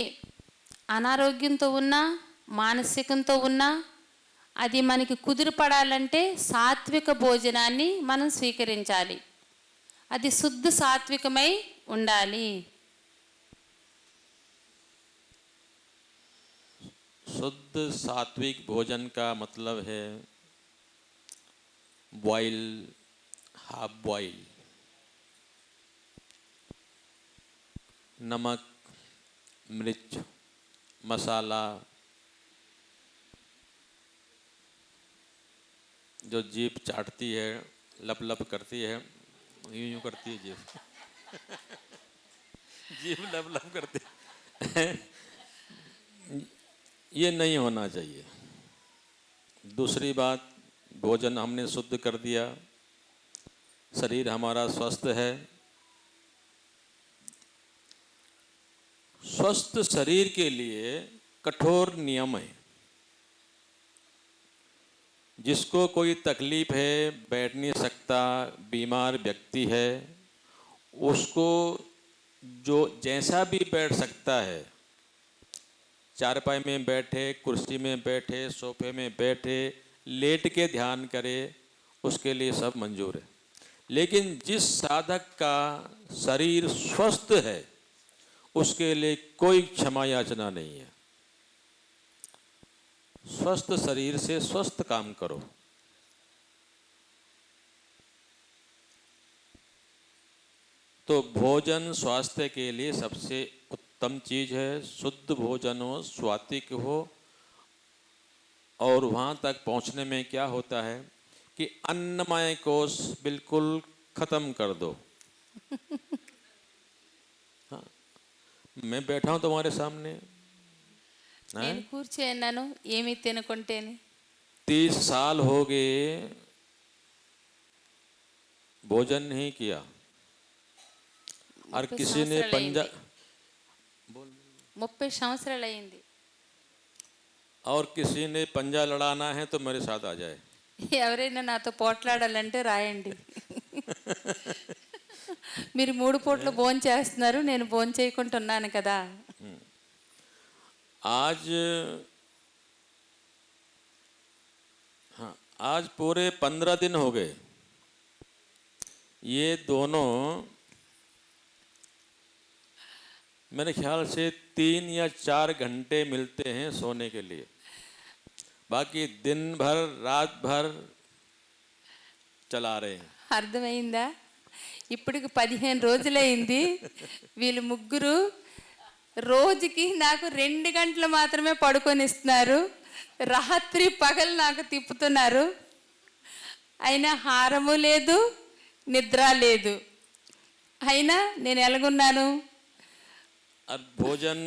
అనారోగ్యంతో ఉన్నా మానసికంతో ఉన్నా అది మనకి కుదిరిపడాలంటే సాత్విక భోజనాన్ని మనం స్వీకరించాలి. అది శుద్ధ సాత్వికమై ఉండాలి. शुद्ध सात्विक भोजन का मतलब है बॉयल, हाफ बॉयल, नमक, मिर्च, मसाला, जो जीभ चाटती है, लप लप करती है, यूं यूं करती है जीभ जीभ लप लप करती है, ये नहीं होना चाहिए। दूसरी बात, भोजन हमने शुद्ध कर दिया, शरीर हमारा स्वस्थ है। स्वस्थ शरीर के लिए कठोर नियम है। जिसको कोई तकलीफ है, बैठ नहीं सकता, बीमार व्यक्ति है, उसको जो जैसा भी बैठ सकता है चारपाई में बैठे, कुर्सी में बैठे, सोफे में बैठे, लेट के ध्यान करे, उसके लिए सब मंजूर है। लेकिन जिस साधक का शरीर स्वस्थ है उसके लिए कोई क्षमा याचना नहीं है। स्वस्थ शरीर से स्वस्थ काम करो। तो भोजन स्वास्थ्य के लिए सबसे उत्तम चीज है। शुद्ध भोजन हो, स्वात्विक हो। और वहाँ तक पहुँचने में क्या होता है कि अन्नमय कोश बिल्कुल खत्म कर दो। हाँ, मैं बैठा हूँ तुम्हारे सामने, నేను కూర్చున్నాను ఏమీ తినకుంటేనే 30 साल हो गए भोजन नहीं किया, और 30 किसी ने पंजा 30 సంవత్సరాలు అయింది और किसी ने पंजा लड़ाना है तो मेरे साथ आ जाए। ఎవరైనా నాతో పోట్లాడాలంటే రాయండి మీరు 3 పూట్ల భోజనం చేస్తున్నారు, నేను భోజనం చేయకుండా ఉన్నాను కదా। आज हाँ, आज पूरे 15 दिन हो गए ये दोनों मेरे ख्याल से 3 या 4 घंटे मिलते हैं सोने के लिए, बाकी दिन भर रात भर चला रहे हैं। అర్థమైందా? ఇప్పటికి 15 రోజులైంది వీళ్ళు ముగ్గురు రోజుకి నాకు 2 గంటలు మాత్రమే పడుకొనిస్తున్నారు, రాత్రి పగలు నాకు తిప్పుతున్నారు, అయినా హారము లేదు నిద్ర లేదు, అయినా నేను ఎలాగున్నాను। और भोजन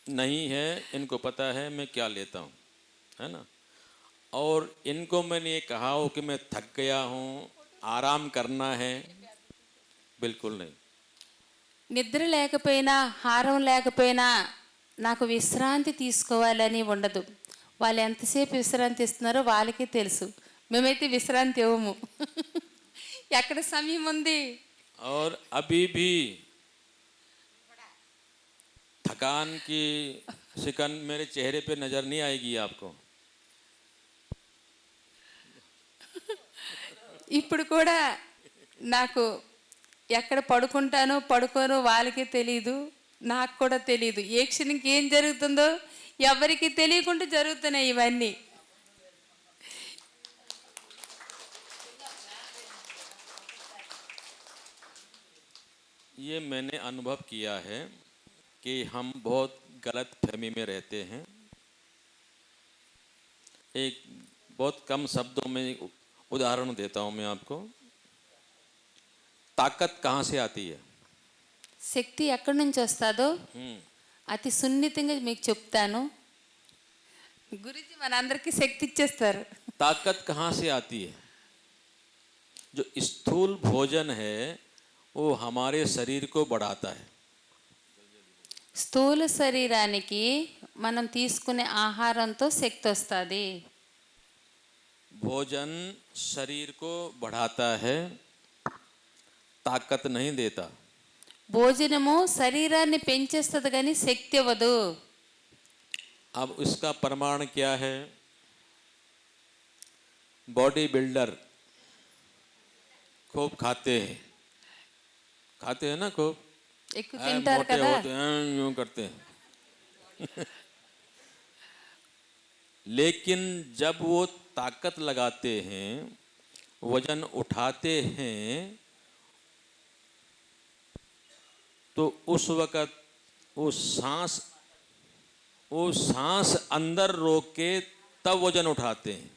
नहीं है, इनको पता है मैं क्या लेता हूँ, है ना। और इनको मैंने ये कहा हो कि मैं थक गया हूँ, आराम करना है, बिल्कुल नहीं। నిద్ర లేకపోయినా హారం లేకపోయినా నాకు విశ్రాంతి తీసుకోవాలని ఉండదు। వాళ్ళు ఎంతసేపు విశ్రాంతి ఇస్తున్నారో వాళ్ళకే తెలుసు, మేమైతే విశ్రాంతి ఇవ్వము ఎక్కడ సమయం ఉంది। और अभी भी थकान की शिकन मेरे चेहरे पे नजर नहीं आएगी आपको। ఇప్పుడు కూడా నాకు ఎక్కడ పడుకుంటానో పడుకోనో వాళ్ళకే తెలియదు, నాకు కూడా తెలియదు। ఏ క్షణంకి ఏం జరుగుతుందో ఎవరికి తెలియకుండా జరుగుతున్నాయి ఇవన్నీ। ये मैंने अनुभव किया है कि हम बहुत गलत फहमी में रहते हैं। एक बहुत कम शब्दों में उदाहरण देता हूँ मैं आपको। ताकत कहाँ से आती है? శక్తి ఎక్కడి నుంచి వస్తుందో అతి సున్నితంగా మీకు చెప్తాను। గురుజీ మనందరికీ శక్తి ఇచ్చేస్తారు। ताकत कहाँ से आती है? जो स्थूल भोजन है वो हमारे शरीर को बढ़ाता है। స్థూల శరీరానికి మనం తీసుకునే ఆహారంతో శక్తి వస్తుంది। भोजन शरीर को बढ़ाता है, ताकत नहीं देता। భోజనము శరీరాన్ని పెంచేస్తుంది కానీ శక్తి ఇవ్వదు। अब इसका प्रमाण क्या है? बॉडी बिल्डर खूब खाते हैं ना, खूब ఎక్కువ తింటారు मोटे కదా। होते हैं, यूं करते हैं लेकिन जब वो ताकत लगाते हैं, वजन उठाते हैं, तो उस वक़्त वो सांस अंदर रोक के तब वजन उठाते हैं।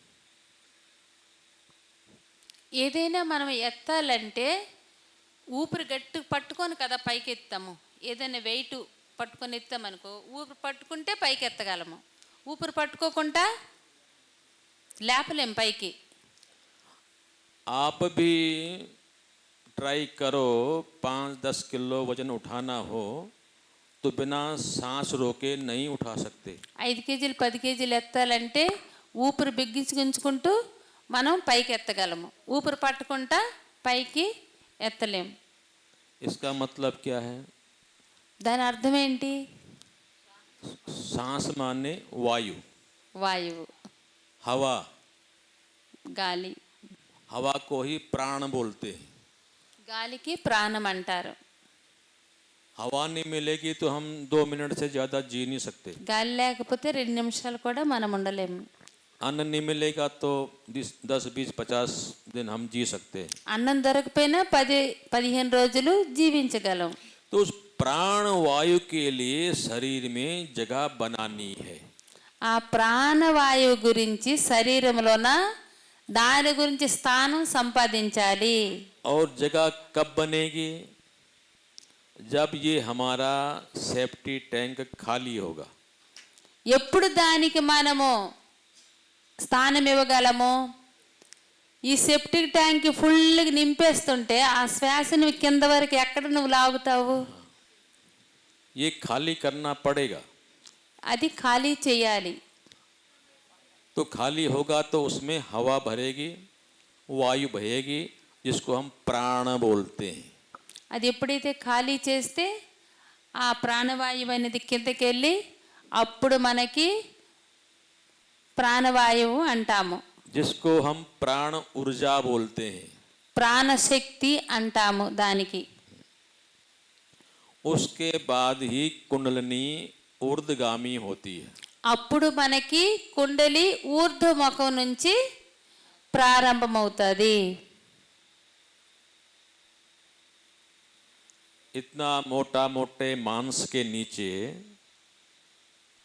ఏదైనా మనం ఎత్తాలంటే ఊపిరి గట్టి పట్టుకొని కదా పైకి ఎత్తాము। ఏదైనా వెయిట్ పట్టుకొని ఎత్తామనుకో ఊపిరి పట్టుకుంటే పైకి ఎత్తగలము, ఊపిరి పట్టుకోకుండా లేపలేం పైకి। आप भी ट्राई करो, 5-10 किलो वजन उठाना हो तो बिना सांस रोके नहीं उठा सकते। 5 కేజీలు 10 కేజీలు ఎత్తాలంటే ఊపిరి బిగించుకుంటూ మనం పైకి ఎత్తగలము, ఊపిరి పట్టుకుంటా పైకి ఎత్తలేం। इसका मतलब क्या है? దాని అర్థం ఏంటి? सांस माने वायु, వాయువు, हवा, గాలి. हवा को ही प्राण बोलते हैं। గాలికి ప్రాణం అంటారు. हवा नहीं मिलेगी तो हम 2 मिनट से ज़्यादा जी नहीं सकते। గాలి లేకపోతే 2 నిమిషాలు కూడా మనం ఉండలేము. अन्न नहीं मिलेगा तो 10, 20, 50 दिन हम जी सकते हैं। అన్నం దొరకపోయినా 10-15 రోజులు జీవించగలం. तो उस प्राण वायु के लिए शरीर में जगह बनानी है। ఆ ప్రాణవాయువు గురించి శరీరంలోన దాని గురించి స్థానం సంపాదించాలి. और जगह कब बनेगी? जब ये हमारा सेफ्टी टैंक खाली होगा। ఎప్పుడు దానికి మనము స్థానం ఇవ్వగలము? ఈ సెప్టిక్ ట్యాంక్ ఫుల్గా నింపేస్తుంటే ఆ శ్వాసను కింద వరకు ఎక్కడ నువ్వు లాగుతావు? ये खाली करना पड़ेगा। అది ఖాళీ చేయాలి. तो खाली होगा तो उसमें हवा भरेगी, वायु बहेगी, जिसको हम प्राण बोलते हैं। అది ఎప్పుడైతే ఖాళీ చేస్తే ఆ ప్రాణవాయువు అనేది కిందకి వెళ్ళి అప్పుడు మనకి ప్రాణవాయువు అంటాము. जिसको हम प्राण ऊर्जा बोलते हैं। ప్రాణశక్తి అంటాము దానికి. उसके बाद ही कुंडलिनी ऊर्ध्वगामी होती है। అప్పుడు మనకి కుండలి ఊర్ధ్వముఖం నుంచి ప్రారంభమవుతుంది. इतना मोटा मोटे मांस के नीचे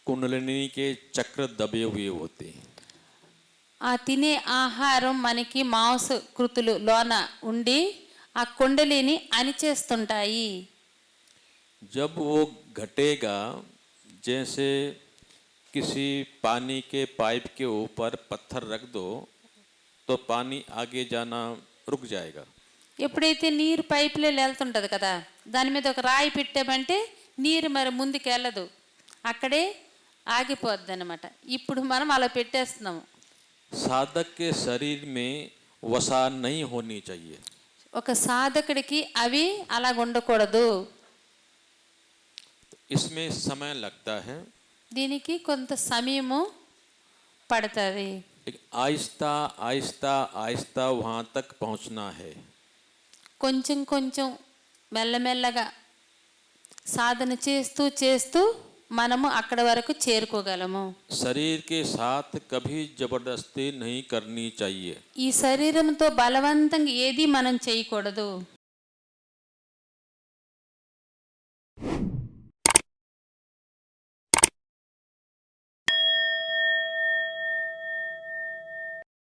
कुंडलिनी के चक्र दबे हुए होते हैं। ఆ తినే ఆహారం మనకి మాంసకృతులు లోన ఉండి ఆ కుండలిని అణిచేస్తుంటాయి. जब वो घटेगा, जैसे किसी पानी के पाइप के ऊपर पत्थर रख दो तो पानी आगे जाना रुक जाएगा। ఎప్పుడైతే నీరు పైపులో వెళ్తుంటుంది కదా, దాని మీద ఒక రాయి పెట్టామంటే నీరు మరి ముందుకు వెళ్ళదు, అక్కడే ఆగిపోద్ది అనమాట. ఇప్పుడు మనం అలా పెట్టేస్తున్నాము. साधक के शरीर में वसा नहीं होनी चाहिए। ఒక సాధకుడికి అవి అలా ఉండకూడదు. इसमें समय लगता है। దీనికి కొంత సమయము పడుతుంది. एक आहिस्ता आहिस्ता आहिस्ता वहाँ तक पहुँचना है। కొంచెం కొంచెం మెల్లమెల్లగా సాధన చేస్తూ చేస్తూ మనము అక్కడ వరకు చేరుకోగలము. शरीर के साथ कभी जबरदस्ती नहीं करनी चाहिए। ఈ శరీరంతో బలవంతంగా ఏది మనం చేయకూడదు.